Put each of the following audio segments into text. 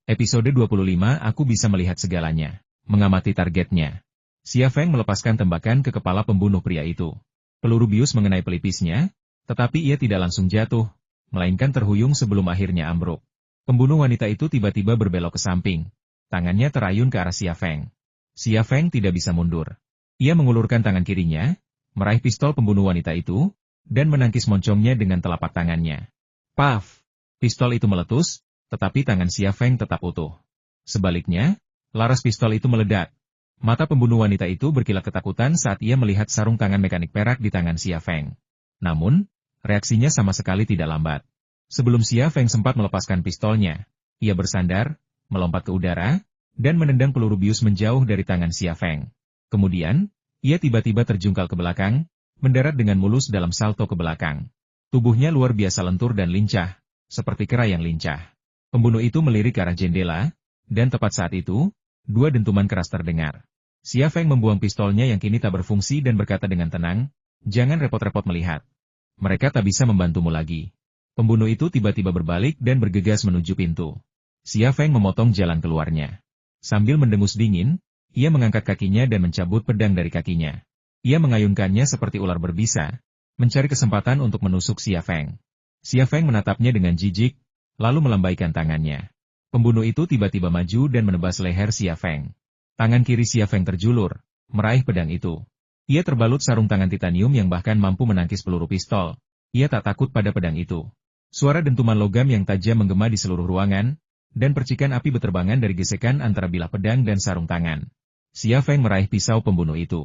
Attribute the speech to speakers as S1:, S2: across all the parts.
S1: Episode 25 Aku bisa melihat segalanya. Mengamati targetnya. Xia Feng melepaskan tembakan ke kepala pembunuh pria itu. Peluru bius mengenai pelipisnya, tetapi ia tidak langsung jatuh, melainkan terhuyung sebelum akhirnya ambruk. Pembunuh wanita itu tiba-tiba berbelok ke samping. Tangannya terayun ke arah Xia Feng. Xia Feng tidak bisa mundur. Ia mengulurkan tangan kirinya, meraih pistol pembunuh wanita itu, dan menangkis moncongnya dengan telapak tangannya. Paf! Pistol itu meletus, tetapi tangan Xia Feng tetap utuh. Sebaliknya, laras pistol itu meledak. Mata pembunuh wanita itu berkilat ketakutan saat ia melihat sarung tangan mekanik perak di tangan Xia Feng. Namun, reaksinya sama sekali tidak lambat. Sebelum Xia Feng sempat melepaskan pistolnya, ia bersandar, melompat ke udara, dan menendang peluru bius menjauh dari tangan Xia Feng. Kemudian, ia tiba-tiba terjungkal ke belakang, mendarat dengan mulus dalam salto ke belakang. Tubuhnya luar biasa lentur dan lincah, seperti kera yang lincah. Pembunuh itu melirik ke arah jendela, dan tepat saat itu, dua dentuman keras terdengar. Xia Feng membuang pistolnya yang kini tak berfungsi dan berkata dengan tenang, "Jangan repot-repot melihat. Mereka tak bisa membantumu lagi." Pembunuh itu tiba-tiba berbalik dan bergegas menuju pintu. Xia Feng memotong jalan keluarnya. Sambil mendengus dingin, ia mengangkat kakinya dan mencabut pedang dari kakinya. Ia mengayunkannya seperti ular berbisa, mencari kesempatan untuk menusuk Xia Feng. Xia Feng menatapnya dengan jijik, lalu melambaikan tangannya. Pembunuh itu tiba-tiba maju dan menebas leher Xia Feng. Tangan kiri Xia Feng terjulur, meraih pedang itu. Ia terbalut sarung tangan titanium yang bahkan mampu menangkis peluru pistol. Ia tak takut pada pedang itu. Suara dentuman logam yang tajam menggema di seluruh ruangan, dan percikan api beterbangan dari gesekan antara bilah pedang dan sarung tangan. Xia Feng meraih pisau pembunuh itu.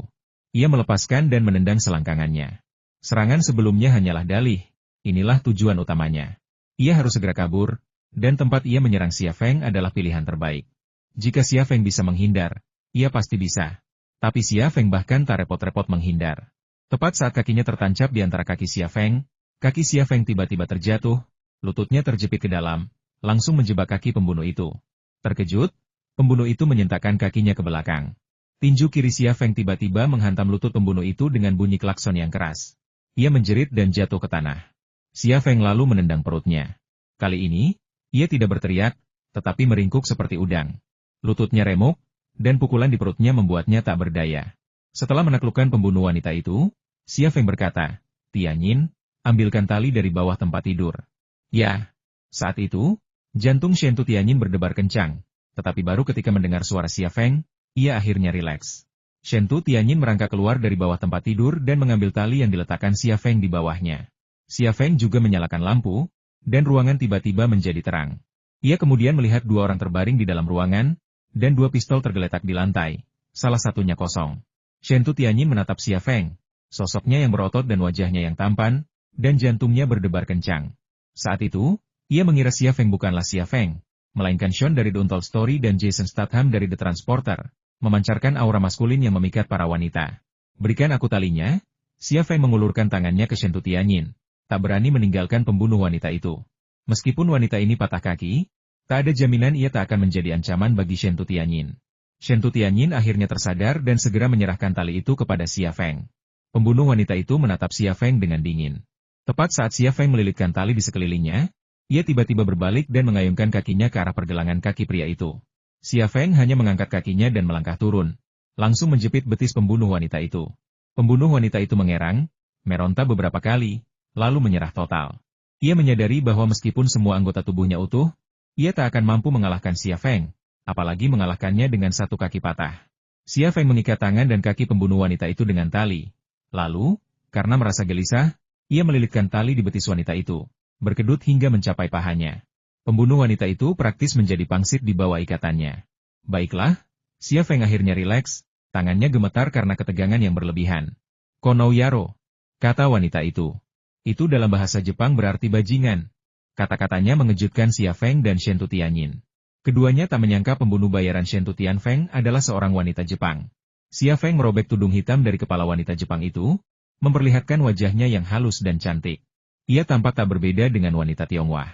S1: Ia melepaskan dan menendang selangkangannya. Serangan sebelumnya hanyalah dalih, inilah tujuan utamanya. Ia harus segera kabur, dan tempat ia menyerang Xia Feng adalah pilihan terbaik. Jika Xia Feng bisa menghindar, ia pasti bisa. Tapi Xia Feng bahkan tak repot-repot menghindar. Tepat saat kakinya tertancap di antara kaki Xia Feng, kaki Xia Feng tiba-tiba terjatuh, lututnya terjepit ke dalam, langsung menjebak kaki pembunuh itu. Terkejut, pembunuh itu menyentakkan kakinya ke belakang. Tinju kiri Xia Feng tiba-tiba menghantam lutut pembunuh itu dengan bunyi klakson yang keras. Ia menjerit dan jatuh ke tanah. Xia Feng lalu menendang perutnya. Kali ini, ia tidak berteriak, tetapi meringkuk seperti udang. Lututnya remuk, dan pukulan di perutnya membuatnya tak berdaya. Setelah menaklukkan pembunuh wanita itu, Xia Feng berkata, "Tianyin, ambilkan tali dari bawah tempat tidur." Ya, saat itu, jantung Shen Tu Tianyin berdebar kencang, tetapi baru ketika mendengar suara Xia Feng, ia akhirnya rileks. Shen Tu Tianyin merangkak keluar dari bawah tempat tidur dan mengambil tali yang diletakkan Xia Feng di bawahnya. Xia Feng juga menyalakan lampu, dan ruangan tiba-tiba menjadi terang. Ia kemudian melihat dua orang terbaring di dalam ruangan, dan dua pistol tergeletak di lantai, salah satunya kosong. Shen Tu Tianyin menatap Xia Feng, sosoknya yang berotot dan wajahnya yang tampan, dan jantungnya berdebar kencang. Saat itu, ia mengira Xia Feng bukanlah Xia Feng, melainkan Sean dari The Untold Story dan Jason Statham dari The Transporter, memancarkan aura maskulin yang memikat para wanita. "Berikan aku talinya." Xia Feng mengulurkan tangannya ke Shen Tu Tianyin. Tak berani meninggalkan pembunuh wanita itu. Meskipun wanita ini patah kaki, tak ada jaminan ia tak akan menjadi ancaman bagi Shen Tu Tianyin. Shen Tu Tianyin akhirnya tersadar dan segera menyerahkan tali itu kepada Xia Feng. Pembunuh wanita itu menatap Xia Feng dengan dingin. Tepat saat Xia Feng melilitkan tali di sekelilingnya, ia tiba-tiba berbalik dan mengayunkan kakinya ke arah pergelangan kaki pria itu. Xia Feng hanya mengangkat kakinya dan melangkah turun, langsung menjepit betis pembunuh wanita itu. Pembunuh wanita itu mengerang, meronta beberapa kali, lalu menyerah total. Ia menyadari bahwa meskipun semua anggota tubuhnya utuh, ia tak akan mampu mengalahkan Xia Feng, apalagi mengalahkannya dengan satu kaki patah. Xia Feng mengikat tangan dan kaki pembunuh wanita itu dengan tali. Lalu, karena merasa gelisah, ia melilitkan tali di betis wanita itu, berkedut hingga mencapai pahanya. Pembunuh wanita itu praktis menjadi pangsit di bawah ikatannya. Baiklah, Xia Feng akhirnya rileks, tangannya gemetar karena ketegangan yang berlebihan. "Konou Yaro," kata wanita itu. Itu dalam bahasa Jepang berarti bajingan. Kata-katanya mengejutkan Xia Feng dan Shen Tu Tianyin. Keduanya tak menyangka pembunuh bayaran Shen Tu Tianfeng adalah seorang wanita Jepang. Xia Feng merobek tudung hitam dari kepala wanita Jepang itu, memperlihatkan wajahnya yang halus dan cantik. Ia tampak tak berbeda dengan wanita Tionghoa.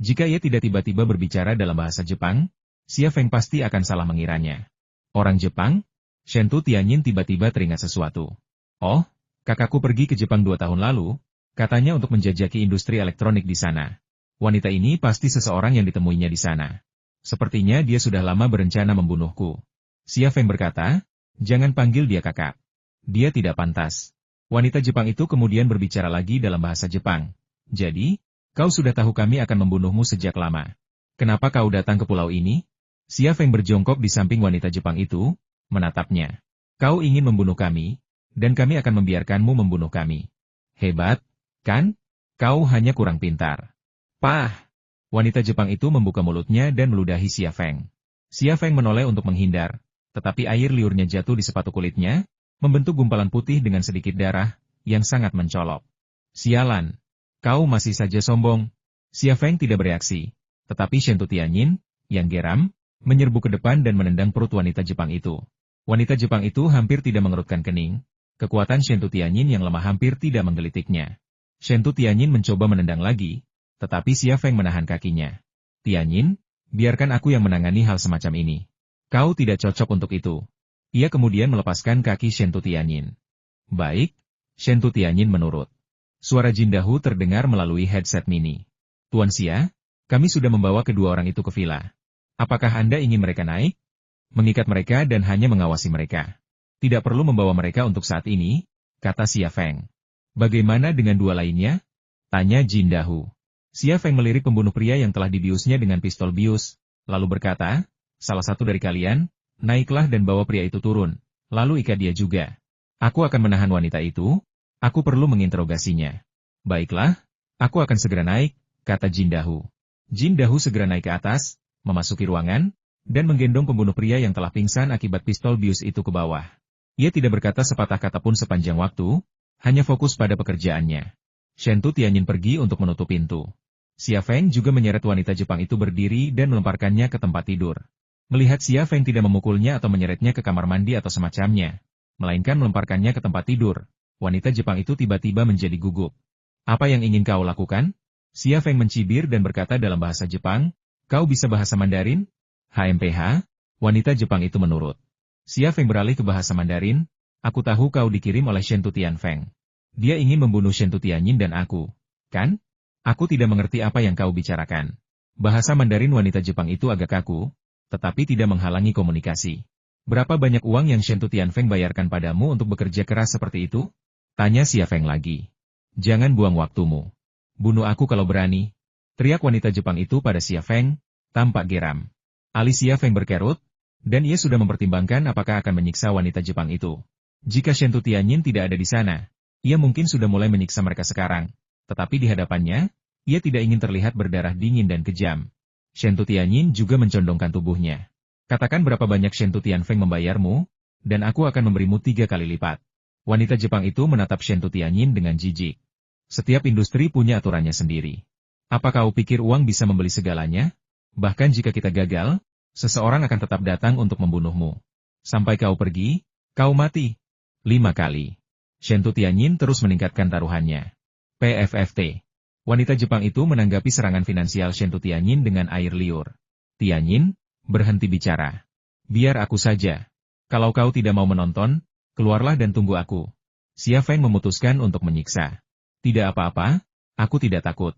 S1: Jika ia tidak tiba-tiba berbicara dalam bahasa Jepang, Xia Feng pasti akan salah mengiranya. Orang Jepang? Shen Tu Tianyin tiba-tiba teringat sesuatu. "Oh, kakakku pergi ke Jepang 2 tahun lalu, katanya untuk menjajaki industri elektronik di sana. Wanita ini pasti seseorang yang ditemuinya di sana." Sepertinya dia sudah lama berencana membunuhku. Xia Feng berkata, jangan panggil dia kakak. Dia tidak pantas. Wanita Jepang itu kemudian berbicara lagi dalam bahasa Jepang. Jadi, kau sudah tahu kami akan membunuhmu sejak lama. Kenapa kau datang ke pulau ini? Xia Feng berjongkok di samping wanita Jepang itu, menatapnya. Kau ingin membunuh kami, dan kami akan membiarkanmu membunuh kami. Hebat, kan? Kau hanya kurang pintar. Pah! Wanita Jepang itu membuka mulutnya dan meludahi Xia Feng. Xia Feng menoleh untuk menghindar, tetapi air liurnya jatuh di sepatu kulitnya, membentuk gumpalan putih dengan sedikit darah, yang sangat mencolok. Sialan! Kau masih saja sombong. Xia Feng tidak bereaksi, tetapi Shen Tutianyin, yang geram, menyerbu ke depan dan menendang perut wanita Jepang itu. Wanita Jepang itu hampir tidak mengerutkan kening. Kekuatan Shen Tutianyin yang lemah hampir tidak menggelitiknya. Shen Tutianyin mencoba menendang lagi, tetapi Xia Feng menahan kakinya. Tianyin, biarkan aku yang menangani hal semacam ini. Kau tidak cocok untuk itu. Ia kemudian melepaskan kaki Shen Tutianyin. Baik, Shen Tutianyin menurut. Suara Jindahu terdengar melalui headset mini. Tuan Xia, kami sudah membawa kedua orang itu ke villa. Apakah Anda ingin mereka naik? Mengikat mereka dan hanya mengawasi mereka. Tidak perlu membawa mereka untuk saat ini, kata Xia Feng. Bagaimana dengan dua lainnya? Tanya Jindahu. Xia Feng melirik pembunuh pria yang telah dibiusnya dengan pistol bius, lalu berkata, salah satu dari kalian, naiklah dan bawa pria itu turun, lalu ikat dia juga. Aku akan menahan wanita itu, aku perlu menginterogasinya. Baiklah, aku akan segera naik, kata Jindahu. Jindahu segera naik ke atas, memasuki ruangan, dan menggendong pembunuh pria yang telah pingsan akibat pistol bius itu ke bawah. Ia tidak berkata sepatah kata pun sepanjang waktu, hanya fokus pada pekerjaannya. Shen Tutianyin pergi untuk menutup pintu. Xia Feng juga menyeret wanita Jepang itu berdiri dan melemparkannya ke tempat tidur. Melihat Xia Feng tidak memukulnya atau menyeretnya ke kamar mandi atau semacamnya, melainkan melemparkannya ke tempat tidur, wanita Jepang itu tiba-tiba menjadi gugup. Apa yang ingin kau lakukan? Xia Feng mencibir dan berkata dalam bahasa Jepang, kau bisa bahasa Mandarin? HMPH, wanita Jepang itu menurut. Xia Feng beralih ke bahasa Mandarin, aku tahu kau dikirim oleh Shen Tutianfeng. Dia ingin membunuh Shen Tutianyin dan aku, kan? Aku tidak mengerti apa yang kau bicarakan. Bahasa Mandarin wanita Jepang itu agak kaku, tetapi tidak menghalangi komunikasi. Berapa banyak uang yang Shen Tutianfeng bayarkan padamu untuk bekerja keras seperti itu? Tanya Xia Feng lagi. Jangan buang waktumu. Bunuh aku kalau berani. Teriak wanita Jepang itu pada Xia Feng, tampak geram. Alis Xia Feng berkerut, dan ia sudah mempertimbangkan apakah akan menyiksa wanita Jepang itu. Jika Shen Tutianyin tidak ada di sana, ia mungkin sudah mulai menyiksa mereka sekarang. Tetapi di hadapannya, ia tidak ingin terlihat berdarah dingin dan kejam. Shen Tutianyin juga mencondongkan tubuhnya. Katakan berapa banyak Shen Tutianfeng membayarmu, dan aku akan memberimu 3 kali lipat. Wanita Jepang itu menatap Shen Tutianyin dengan jijik. Setiap industri punya aturannya sendiri. Apa kau pikir uang bisa membeli segalanya? Bahkan jika kita gagal, seseorang akan tetap datang untuk membunuhmu. Sampai kau pergi, kau mati. 5 kali. Shen Tutianyin terus meningkatkan taruhannya. PFFT. Wanita Jepang itu menanggapi serangan finansial Shen Tutianyin dengan air liur. Tianyin, berhenti bicara. Biar aku saja. Kalau kau tidak mau menonton, keluarlah dan tunggu aku. Xia Feng memutuskan untuk menyiksa. Tidak apa-apa, aku tidak takut.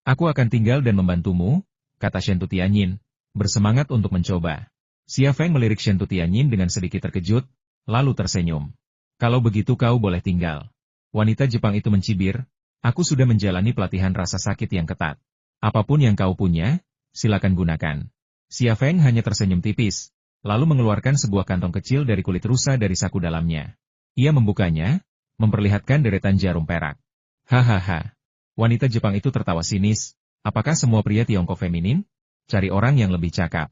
S1: Aku akan tinggal dan membantumu, kata Shen Tutianyin, bersemangat untuk mencoba. Xia Feng melirik Shen Tutianyin dengan sedikit terkejut, lalu tersenyum. Kalau begitu kau boleh tinggal. Wanita Jepang itu mencibir, aku sudah menjalani pelatihan rasa sakit yang ketat. Apapun yang kau punya, silakan gunakan. Xia Feng hanya tersenyum tipis, lalu mengeluarkan sebuah kantong kecil dari kulit rusa dari saku dalamnya. Ia membukanya, memperlihatkan deretan jarum perak. Hahaha. Wanita Jepang itu tertawa sinis, apakah semua pria Tiongkok feminin? Cari orang yang lebih cakap.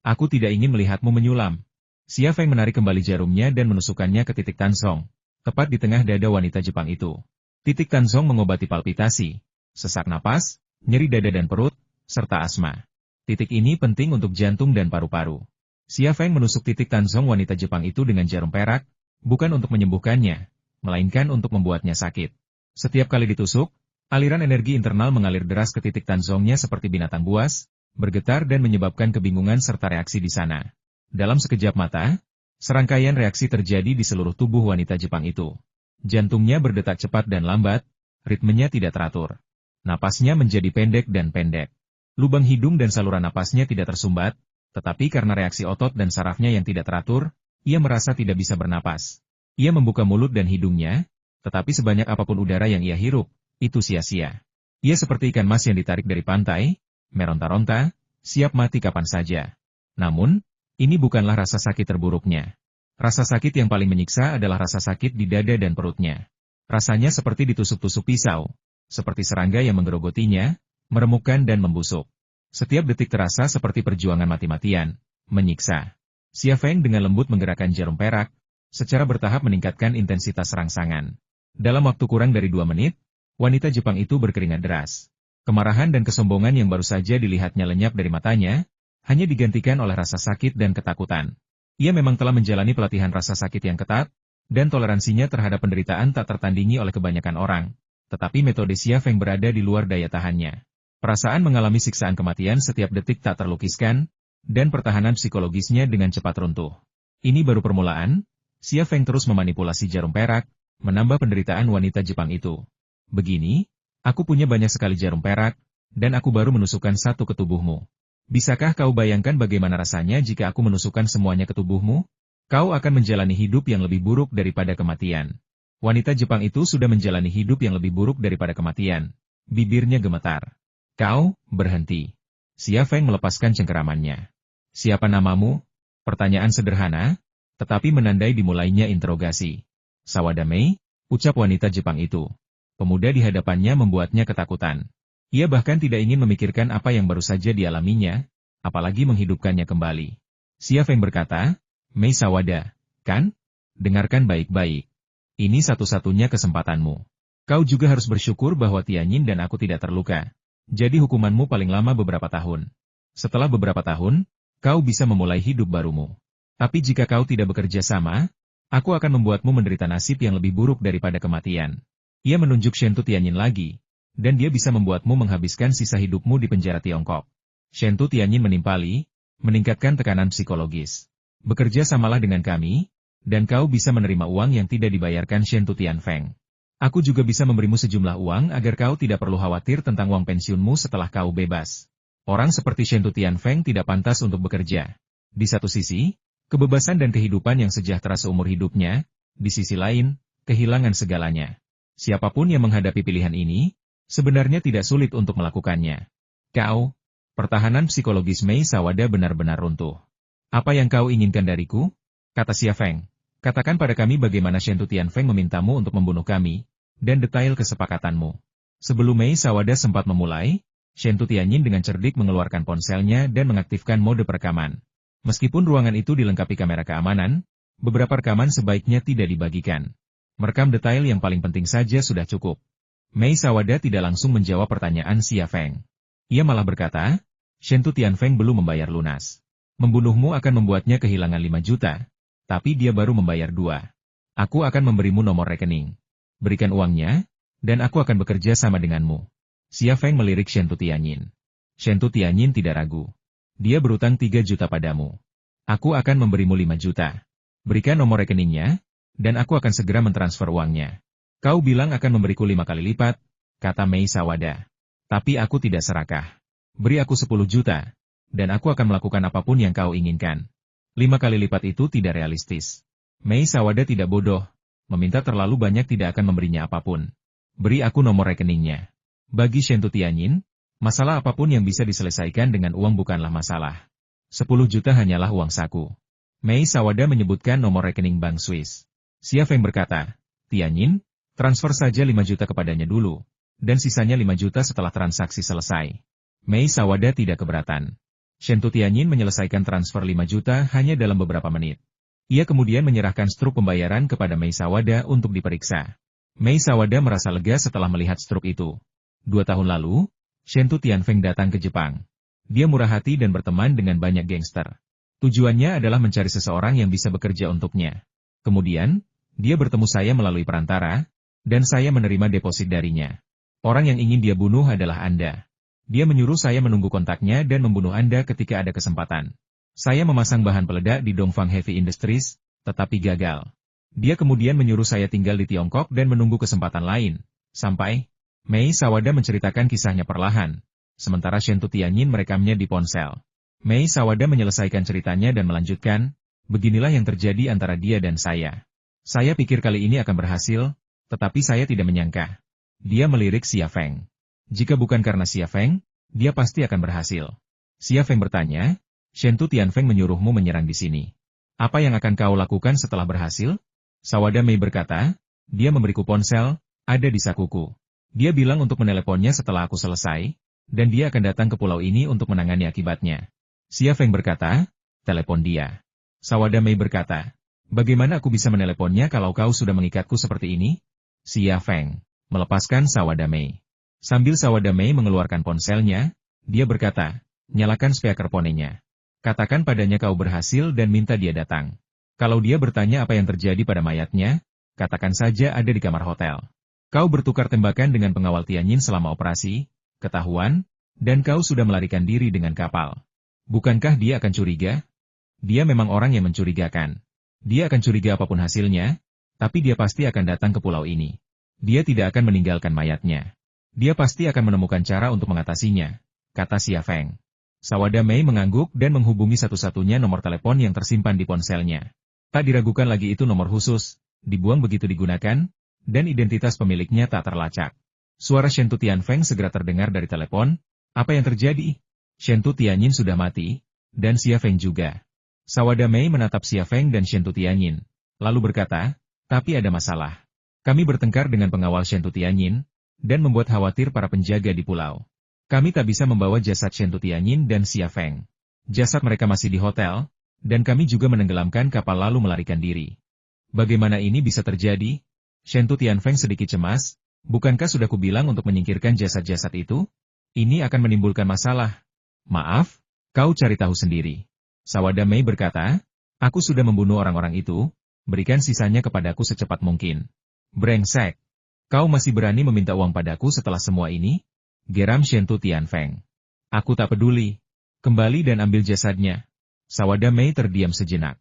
S1: Aku tidak ingin melihatmu menyulam. Xia Feng menarik kembali jarumnya dan menusukkannya ke titik Tansong, tepat di tengah dada wanita Jepang itu. Titik Tansong mengobati palpitasi, sesak napas, nyeri dada dan perut, serta asma. Titik ini penting untuk jantung dan paru-paru. Xia Feng menusuk titik Tansong wanita Jepang itu dengan jarum perak, bukan untuk menyembuhkannya, melainkan untuk membuatnya sakit. Setiap kali ditusuk, aliran energi internal mengalir deras ke titik Tansongnya seperti binatang buas, bergetar dan menyebabkan kebingungan serta reaksi di sana. Dalam sekejap mata, serangkaian reaksi terjadi di seluruh tubuh wanita Jepang itu. Jantungnya berdetak cepat dan lambat, ritmenya tidak teratur. Napasnya menjadi pendek dan pendek. Lubang hidung dan saluran napasnya tidak tersumbat, tetapi karena reaksi otot dan sarafnya yang tidak teratur, ia merasa tidak bisa bernapas. Ia membuka mulut dan hidungnya, tetapi sebanyak apapun udara yang ia hirup, itu sia-sia. Ia seperti ikan mas yang ditarik dari pantai, meronta-ronta, siap mati kapan saja. Namun, ini bukanlah rasa sakit terburuknya. Rasa sakit yang paling menyiksa adalah rasa sakit di dada dan perutnya. Rasanya seperti ditusuk-tusuk pisau, seperti serangga yang menggerogotinya, meremukkan dan membusuk. Setiap detik terasa seperti perjuangan mati-matian, menyiksa. Xia Feng dengan lembut menggerakkan jarum perak, secara bertahap meningkatkan intensitas rangsangan. Dalam waktu kurang dari 2 menit, wanita Jepang itu berkeringat deras. Kemarahan dan kesombongan yang baru saja dilihatnya lenyap dari matanya, hanya digantikan oleh rasa sakit dan ketakutan. Ia memang telah menjalani pelatihan rasa sakit yang ketat, dan toleransinya terhadap penderitaan tak tertandingi oleh kebanyakan orang. Tetapi metode Xia Feng berada di luar daya tahannya. Perasaan mengalami siksaan kematian setiap detik tak terlukiskan, dan pertahanan psikologisnya dengan cepat runtuh. Ini baru permulaan, Xia Feng terus memanipulasi jarum perak, menambah penderitaan wanita Jepang itu. Begini, aku punya banyak sekali jarum perak, dan aku baru menusukkan satu ke tubuhmu. Bisakah kau bayangkan bagaimana rasanya jika aku menusukkan semuanya ke tubuhmu? Kau akan menjalani hidup yang lebih buruk daripada kematian. Wanita Jepang itu sudah menjalani hidup yang lebih buruk daripada kematian. Bibirnya gemetar. Kau, berhenti. Xia Feng melepaskan cengkeramannya. Siapa namamu? Pertanyaan sederhana, tetapi menandai dimulainya interogasi. Sawada Mei, ucap wanita Jepang itu. Pemuda di hadapannya membuatnya ketakutan. Ia bahkan tidak ingin memikirkan apa yang baru saja dialaminya, apalagi menghidupkannya kembali. Xia Feng berkata, Mei Sawada, kan? Dengarkan baik-baik. Ini satu-satunya kesempatanmu. Kau juga harus bersyukur bahwa Tianyin dan aku tidak terluka. Jadi hukumanmu paling lama beberapa tahun. Setelah beberapa tahun, kau bisa memulai hidup barumu. Tapi jika kau tidak bekerja sama, aku akan membuatmu menderita nasib yang lebih buruk daripada kematian. Ia menunjuk Shentu Tianyin lagi, dan dia bisa membuatmu menghabiskan sisa hidupmu di penjara Tiongkok. Shentu Tianyin menimpali, meningkatkan tekanan psikologis. Bekerja samalah dengan kami, dan kau bisa menerima uang yang tidak dibayarkan Shentu Tianfeng. Aku juga bisa memberimu sejumlah uang agar kau tidak perlu khawatir tentang uang pensiunmu setelah kau bebas. Orang seperti Shentu Tianfeng tidak pantas untuk bekerja. Di satu sisi, kebebasan dan kehidupan yang sejahtera seumur hidupnya, di sisi lain, kehilangan segalanya. Siapapun yang menghadapi pilihan ini, sebenarnya tidak sulit untuk melakukannya. Kau, pertahanan psikologis Mei Sawada benar-benar runtuh. Apa yang kau inginkan dariku? Kata Xia Feng. Katakan pada kami bagaimana Shentu Tianfeng memintamu untuk membunuh kami, dan detail kesepakatanmu. Sebelum Mei Sawada sempat memulai, Shentu Tianyin dengan cerdik mengeluarkan ponselnya dan mengaktifkan mode perekaman. Meskipun ruangan itu dilengkapi kamera keamanan, beberapa rekaman sebaiknya tidak dibagikan. Merekam detail yang paling penting saja sudah cukup. Mei Sawada tidak langsung menjawab pertanyaan Xia Feng. Ia malah berkata, Shentu Tianfeng belum membayar lunas. Membunuhmu akan membuatnya kehilangan 5 juta, tapi dia baru membayar 2. Aku akan memberimu nomor rekening. Berikan uangnya, dan aku akan bekerja sama denganmu. Xia Feng melirik Shentu Tianyin. Shentu Tianyin tidak ragu. Dia berutang 3 juta padamu. Aku akan memberimu 5 juta. Berikan nomor rekeningnya, dan aku akan segera mentransfer uangnya. Kau bilang akan memberiku 5 kali lipat, kata Mei Sawada. Tapi aku tidak serakah. Beri aku 10 juta, dan aku akan melakukan apapun yang kau inginkan. 5 kali lipat itu tidak realistis. Mei Sawada tidak bodoh, meminta terlalu banyak tidak akan memberinya apapun. Beri aku nomor rekeningnya. Bagi Shentu Tianyin, masalah apapun yang bisa diselesaikan dengan uang bukanlah masalah. 10 juta hanyalah uang saku. Mei Sawada menyebutkan nomor rekening Bank Swiss. Xia Feng berkata, Tianyin, transfer saja 5 juta kepadanya dulu, dan sisanya 5 juta setelah transaksi selesai. Mei Sawada tidak keberatan. Shentu Tianyin menyelesaikan transfer 5 juta hanya dalam beberapa menit. Ia kemudian menyerahkan struk pembayaran kepada Mei Sawada untuk diperiksa. Mei Sawada merasa lega setelah melihat struk itu. 2 tahun lalu, Shentu Tianfeng datang ke Jepang. Dia murah hati dan berteman dengan banyak gangster. Tujuannya adalah mencari seseorang yang bisa bekerja untuknya. Kemudian, dia bertemu saya melalui perantara, dan saya menerima deposit darinya. Orang yang ingin dia bunuh adalah Anda. Dia menyuruh saya menunggu kontaknya dan membunuh Anda ketika ada kesempatan. Saya memasang bahan peledak di Dongfang Heavy Industries, tetapi gagal. Dia kemudian menyuruh saya tinggal di Tiongkok dan menunggu kesempatan lain. Sampai, Mei Sawada menceritakan kisahnya perlahan. sementara Shen Tianyin merekamnya di ponsel. Mei Sawada menyelesaikan ceritanya dan melanjutkan, beginilah yang terjadi antara dia dan saya. Saya pikir kali ini akan berhasil, tetapi saya tidak menyangka. Dia melirik Xia Feng. Jika bukan karena Xia Feng, dia pasti akan berhasil. Xia Feng bertanya, Shen Tianfeng menyuruhmu menyerang di sini. Apa yang akan kau lakukan setelah berhasil? Sawada Mei berkata, dia memberiku ponsel, ada di sakuku. Dia bilang untuk meneleponnya setelah aku selesai, dan dia akan datang ke pulau ini untuk menangani akibatnya. Xia Feng berkata, telepon dia. Sawada Mei berkata, bagaimana aku bisa meneleponnya kalau kau sudah mengikatku seperti ini? Xia Feng melepaskan Sawada Mei. Sambil Sawada Mei mengeluarkan ponselnya, dia berkata, nyalakan speaker ponenya. Katakan padanya kau berhasil dan minta dia datang. Kalau dia bertanya apa yang terjadi pada mayatnya, katakan saja ada di kamar hotel. Kau bertukar tembakan dengan pengawal Tianyin selama operasi, ketahuan, dan kau sudah melarikan diri dengan kapal. Bukankah dia akan curiga? Dia memang orang yang mencurigakan. Dia akan curiga apapun hasilnya, tapi dia pasti akan datang ke pulau ini. Dia tidak akan meninggalkan mayatnya. Dia pasti akan menemukan cara untuk mengatasinya, kata Xia Feng. Sawada Mei mengangguk dan menghubungi satu-satunya nomor telepon yang tersimpan di ponselnya. Tak diragukan lagi itu nomor khusus, dibuang begitu digunakan, dan identitas pemiliknya tak terlacak. Suara Shen Tianfeng segera terdengar dari telepon. Apa yang terjadi? Shen Tianyin sudah mati, dan Xia Feng juga. Sawada Mei menatap Xia Feng dan Shen Tianyin, lalu berkata, tapi ada masalah. Kami bertengkar dengan pengawal Shen Tianyin, dan membuat khawatir para penjaga di pulau. Kami tak bisa membawa jasad Shen Tianyin dan Xia Feng. Jasad mereka masih di hotel, dan kami juga menenggelamkan kapal lalu melarikan diri. Bagaimana ini bisa terjadi? Shen Tianfeng sedikit cemas, bukankah sudah kubilang untuk menyingkirkan jasad-jasad itu? Ini akan menimbulkan masalah. Maaf, kau cari tahu sendiri. Sawada Mei berkata, aku sudah membunuh orang-orang itu, berikan sisanya kepadaku secepat mungkin. Brengsek. Kau masih berani meminta uang padaku setelah semua ini? Geram Shen Tianfeng. Aku tak peduli. Kembali dan ambil jasadnya. Sawada Mei terdiam sejenak.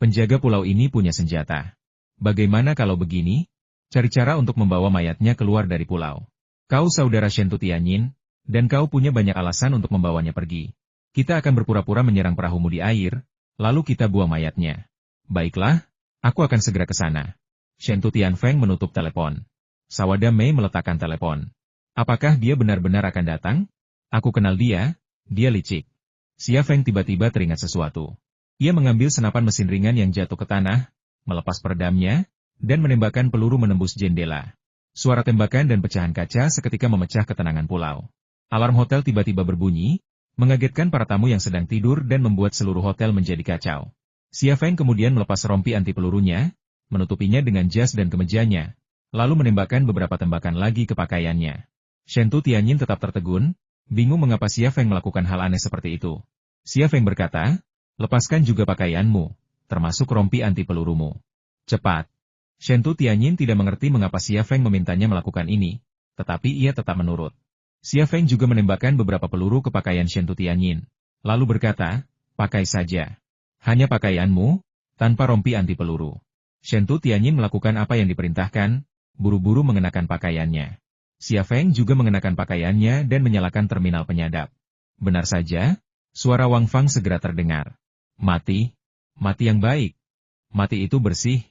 S1: Penjaga pulau ini punya senjata. Bagaimana kalau begini? Cari cara untuk membawa mayatnya keluar dari pulau. Kau saudara Shen Tianyin, dan kau punya banyak alasan untuk membawanya pergi. Kita akan berpura-pura menyerang perahumu di air, lalu kita buang mayatnya. Baiklah, aku akan segera ke sana. Shen Tianfeng menutup telepon. Sawada Mei meletakkan telepon. Apakah dia benar-benar akan datang? Aku kenal dia licik. Xia Feng tiba-tiba teringat sesuatu. Ia mengambil senapan mesin ringan yang jatuh ke tanah, melepas peredamnya, dan menembakkan peluru menembus jendela. Suara tembakan dan pecahan kaca seketika memecah ketenangan pulau. Alarm hotel tiba-tiba berbunyi, mengagetkan para tamu yang sedang tidur dan membuat seluruh hotel menjadi kacau. Xia Feng kemudian melepas rompi anti pelurunya, menutupinya dengan jas dan kemejanya, lalu menembakkan beberapa tembakan lagi ke pakaiannya. Shen Tianyin tetap tertegun, bingung mengapa Xia Feng melakukan hal aneh seperti itu. Xia Feng berkata, lepaskan juga pakaianmu, termasuk rompi anti pelurumu. Cepat. Shen Tianyin tidak mengerti mengapa Xia Feng memintanya melakukan ini, tetapi ia tetap menurut. Xia Feng juga menembakkan beberapa peluru ke pakaian Shen Tianyin, lalu berkata, pakai saja. Hanya pakaianmu, tanpa rompi anti peluru. Shen Tianyin melakukan apa yang diperintahkan, buru-buru mengenakan pakaiannya. Xia Feng juga mengenakan pakaiannya dan menyalakan terminal penyadap. Benar saja, suara Wang Fang segera terdengar. Mati. Mati yang baik. Mati itu bersih.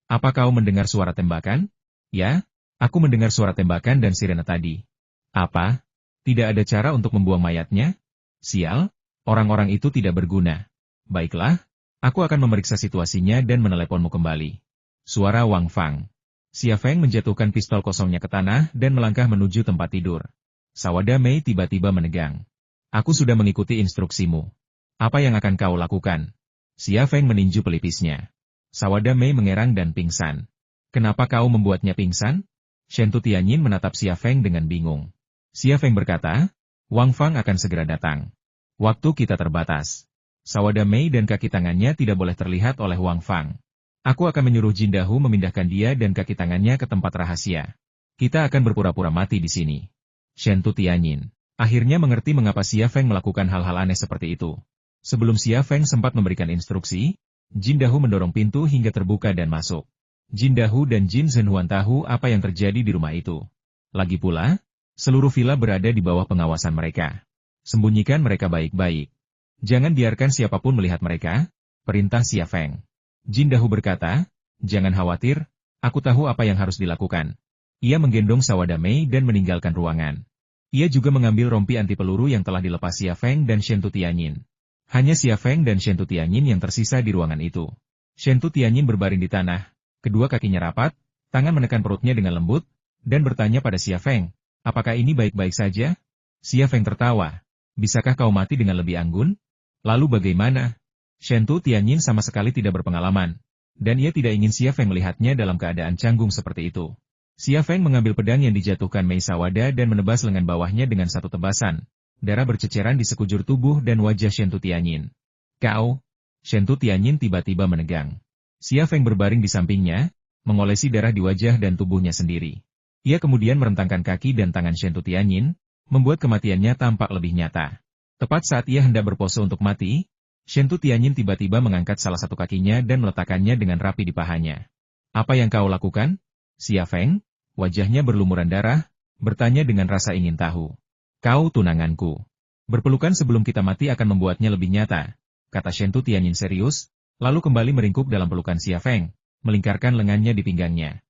S1: Apa kau mendengar suara tembakan? Ya, aku mendengar suara tembakan dan sirene tadi. Apa? Tidak ada cara untuk membuang mayatnya? Sial, orang-orang itu tidak berguna. Baiklah, aku akan memeriksa situasinya dan meneleponmu kembali. Suara Wang Fang. Xia Feng menjatuhkan pistol kosongnya ke tanah dan melangkah menuju tempat tidur. Sawada Mei tiba-tiba menegang. Aku sudah mengikuti instruksimu. Apa yang akan kau lakukan? Xia Feng meninju pelipisnya. Sawada Mei mengerang dan pingsan. Kenapa kau membuatnya pingsan? Shen Tianyin menatap Xia Feng dengan bingung. Xia Feng berkata, Wang Fang akan segera datang. Waktu kita terbatas. Sawada Mei dan kaki tangannya tidak boleh terlihat oleh Wang Fang. Aku akan menyuruh Jin Dahu memindahkan dia dan kaki tangannya ke tempat rahasia. Kita akan berpura-pura mati di sini. Shen Tianyin akhirnya mengerti mengapa Xia Feng melakukan hal-hal aneh seperti itu. Sebelum Xia Feng sempat memberikan instruksi, Jin Dahu mendorong pintu hingga terbuka dan masuk. Jin Dahu dan Jin Zhenhuan tahu apa yang terjadi di rumah itu. Lagi pula, seluruh villa berada di bawah pengawasan mereka. Sembunyikan mereka baik-baik. Jangan biarkan siapapun melihat mereka, perintah Xia Feng. Jin Dahu berkata, jangan khawatir, aku tahu apa yang harus dilakukan. Ia menggendong Sawadamei dan meninggalkan ruangan. Ia juga mengambil rompi anti peluru yang telah dilepas Xia Feng dan Shen Tianyin. Hanya Xia Feng dan Shen Tianyin yang tersisa di ruangan itu. Shen Tianyin berbaring di tanah, kedua kakinya rapat, tangan menekan perutnya dengan lembut, dan bertanya pada Xia Feng, apakah ini baik-baik saja? Xia Feng tertawa. Bisakah kau mati dengan lebih anggun? Lalu bagaimana? Shen Tianyin sama sekali tidak berpengalaman, dan ia tidak ingin Xia Feng melihatnya dalam keadaan canggung seperti itu. Xia Feng mengambil pedang yang dijatuhkan Mei Sawada dan menebas lengan bawahnya dengan satu tebasan. Darah berceceran di sekujur tubuh dan wajah Shen Tianyin. Kau? Shen Tianyin tiba-tiba menegang. Xia Feng berbaring di sampingnya, mengolesi darah di wajah dan tubuhnya sendiri. Ia kemudian merentangkan kaki dan tangan Shen Tianyin, membuat kematiannya tampak lebih nyata. Tepat saat ia hendak berpose untuk mati, Shen Tianyin tiba-tiba mengangkat salah satu kakinya dan meletakkannya dengan rapi di pahanya. Apa yang kau lakukan? Xia Feng, wajahnya berlumuran darah, bertanya dengan rasa ingin tahu. Kau tunanganku. Berpelukan sebelum kita mati akan membuatnya lebih nyata, kata Shen Tianyin serius, lalu kembali meringkuk dalam pelukan Xia Feng, melingkarkan lengannya di pinggangnya.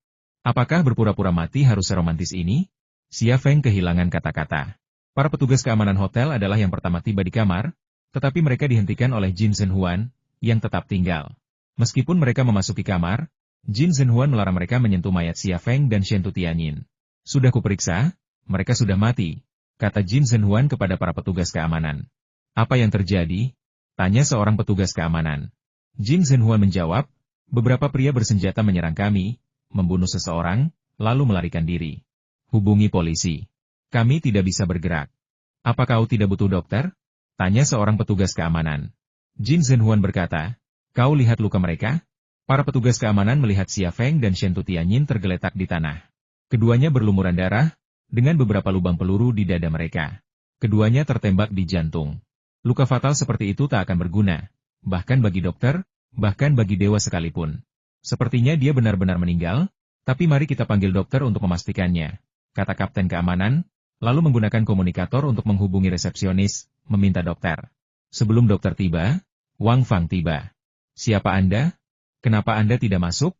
S1: Apakah berpura-pura mati harus seromantis ini? Xia Feng kehilangan kata-kata. Para petugas keamanan hotel adalah yang pertama tiba di kamar, tetapi mereka dihentikan oleh Jin Zhenhuan, yang tetap tinggal. Meskipun mereka memasuki kamar, Jin Zhenhuan melarang mereka menyentuh mayat Xia Feng dan Shen Tianyin. Sudah kuperiksa, mereka sudah mati, kata Jin Zhenhuan kepada para petugas keamanan. Apa yang terjadi? Tanya seorang petugas keamanan. Jin Zhenhuan menjawab, beberapa pria bersenjata menyerang kami, membunuh seseorang, lalu melarikan diri. Hubungi polisi. Kami tidak bisa bergerak. Apa kau tidak butuh dokter? Tanya seorang petugas keamanan. Jin Zhenhuan berkata, kau lihat luka mereka? Para petugas keamanan melihat Xia Feng dan Shen Tianyin tergeletak di tanah. Keduanya berlumuran darah, dengan beberapa lubang peluru di dada mereka. Keduanya tertembak di jantung. Luka fatal seperti itu tak akan berguna, bahkan bagi dokter, bahkan bagi dewa sekalipun. Sepertinya dia benar-benar meninggal, tapi mari kita panggil dokter untuk memastikannya, kata Kapten Keamanan, lalu menggunakan komunikator untuk menghubungi resepsionis, meminta dokter. Sebelum dokter tiba, Wang Fang tiba. Siapa Anda? Kenapa Anda tidak masuk?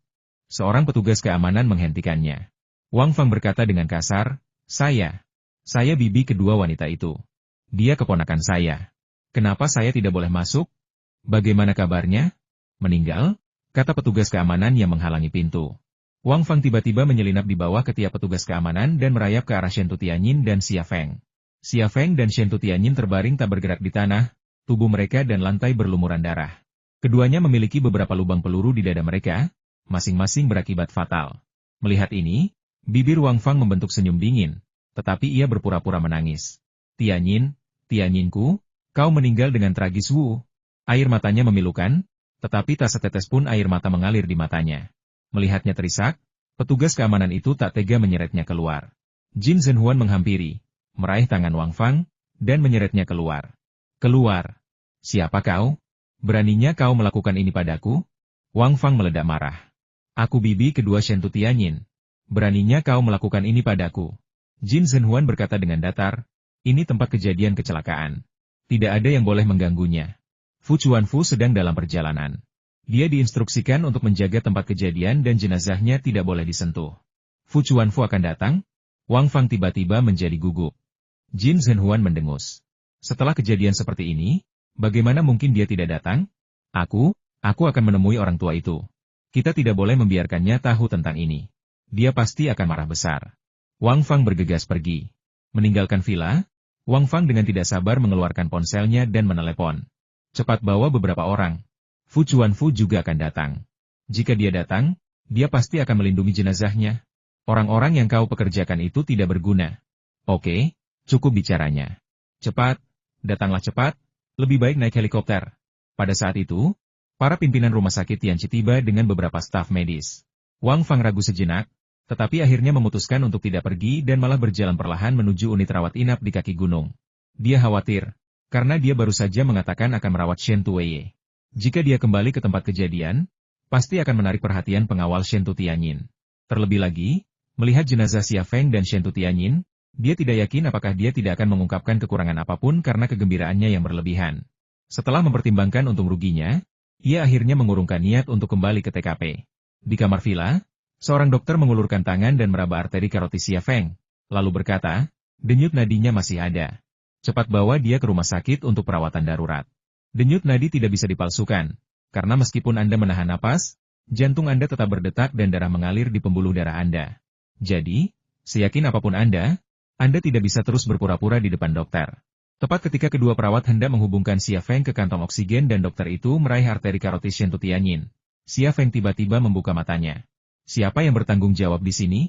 S1: Seorang petugas keamanan menghentikannya. Wang Fang berkata dengan kasar, Saya bibi kedua wanita itu. Dia keponakan saya. Kenapa saya tidak boleh masuk? Bagaimana kabarnya? Meninggal? Kata petugas keamanan yang menghalangi pintu. Wang Fang tiba-tiba menyelinap di bawah ketiak petugas keamanan dan merayap ke arah Shen Tianyin dan Xia Feng. Xia Feng dan Shen Tianyin terbaring tak bergerak di tanah, tubuh mereka dan lantai berlumuran darah. Keduanya memiliki beberapa lubang peluru di dada mereka, masing-masing berakibat fatal. Melihat ini, bibir Wang Fang membentuk senyum dingin, tetapi ia berpura-pura menangis. Tianyin, Tianyinku, kau meninggal dengan tragis Wu. Air matanya memilukan, tetapi tak setetes pun air mata mengalir di matanya. Melihatnya terisak, petugas keamanan itu tak tega menyeretnya keluar. Jin Zhenhuan menghampiri, meraih tangan Wang Fang, dan menyeretnya keluar. Keluar! Siapa kau? Beraninya kau melakukan ini padaku? Wang Fang meledak marah. Aku bibi kedua Shen Tianyin. Beraninya kau melakukan ini padaku? Jin Zhenhuan berkata dengan datar, ini tempat kejadian kecelakaan. Tidak ada yang boleh mengganggunya. Fu Chuanfu sedang dalam perjalanan. Dia diinstruksikan untuk menjaga tempat kejadian dan jenazahnya tidak boleh disentuh. Fu Chuanfu akan datang? Wang Fang tiba-tiba menjadi gugup. Jin Zhenhuan mendengus. Setelah kejadian seperti ini, bagaimana mungkin dia tidak datang? Aku akan menemui orang tua itu. Kita tidak boleh membiarkannya tahu tentang ini. Dia pasti akan marah besar. Wang Fang bergegas pergi. Meninggalkan villa, Wang Fang dengan tidak sabar mengeluarkan ponselnya dan menelepon. Cepat bawa beberapa orang. Fu Chuanfu juga akan datang. Jika dia datang, dia pasti akan melindungi jenazahnya. Orang-orang yang kau pekerjakan itu tidak berguna. Oke, cukup bicaranya. Cepat, datanglah cepat, lebih baik naik helikopter. Pada saat itu, para pimpinan rumah sakit Tianqi tiba dengan beberapa staf medis. Wang Fang ragu sejenak, tetapi akhirnya memutuskan untuk tidak pergi dan malah berjalan perlahan menuju unit rawat inap di kaki gunung. Dia khawatir, karena dia baru saja mengatakan akan merawat Shen Tuwei. Jika dia kembali ke tempat kejadian, pasti akan menarik perhatian pengawal Shen Tianyin. Terlebih lagi, melihat jenazah Xia Feng dan Shen Tianyin, Dia tidak yakin apakah dia tidak akan mengungkapkan kekurangan apapun karena kegembiraannya yang berlebihan. Setelah mempertimbangkan untung ruginya, ia akhirnya mengurungkan niat untuk kembali ke TKP. Di kamar villa, seorang dokter mengulurkan tangan dan meraba arteri karotis Xia Feng, lalu berkata, denyut nadinya masih ada. Cepat bawa dia ke rumah sakit untuk perawatan darurat. Denyut nadi tidak bisa dipalsukan, karena meskipun Anda menahan napas, jantung Anda tetap berdetak dan darah mengalir di pembuluh darah Anda. Jadi, seyakin apapun Anda tidak bisa terus berpura-pura di depan dokter. Tepat ketika kedua perawat hendak menghubungkan Xia Feng ke kantong oksigen dan dokter itu meraih arteri karotis Shentu Tianyin, Xia Feng tiba-tiba membuka matanya. Siapa yang bertanggung jawab di sini?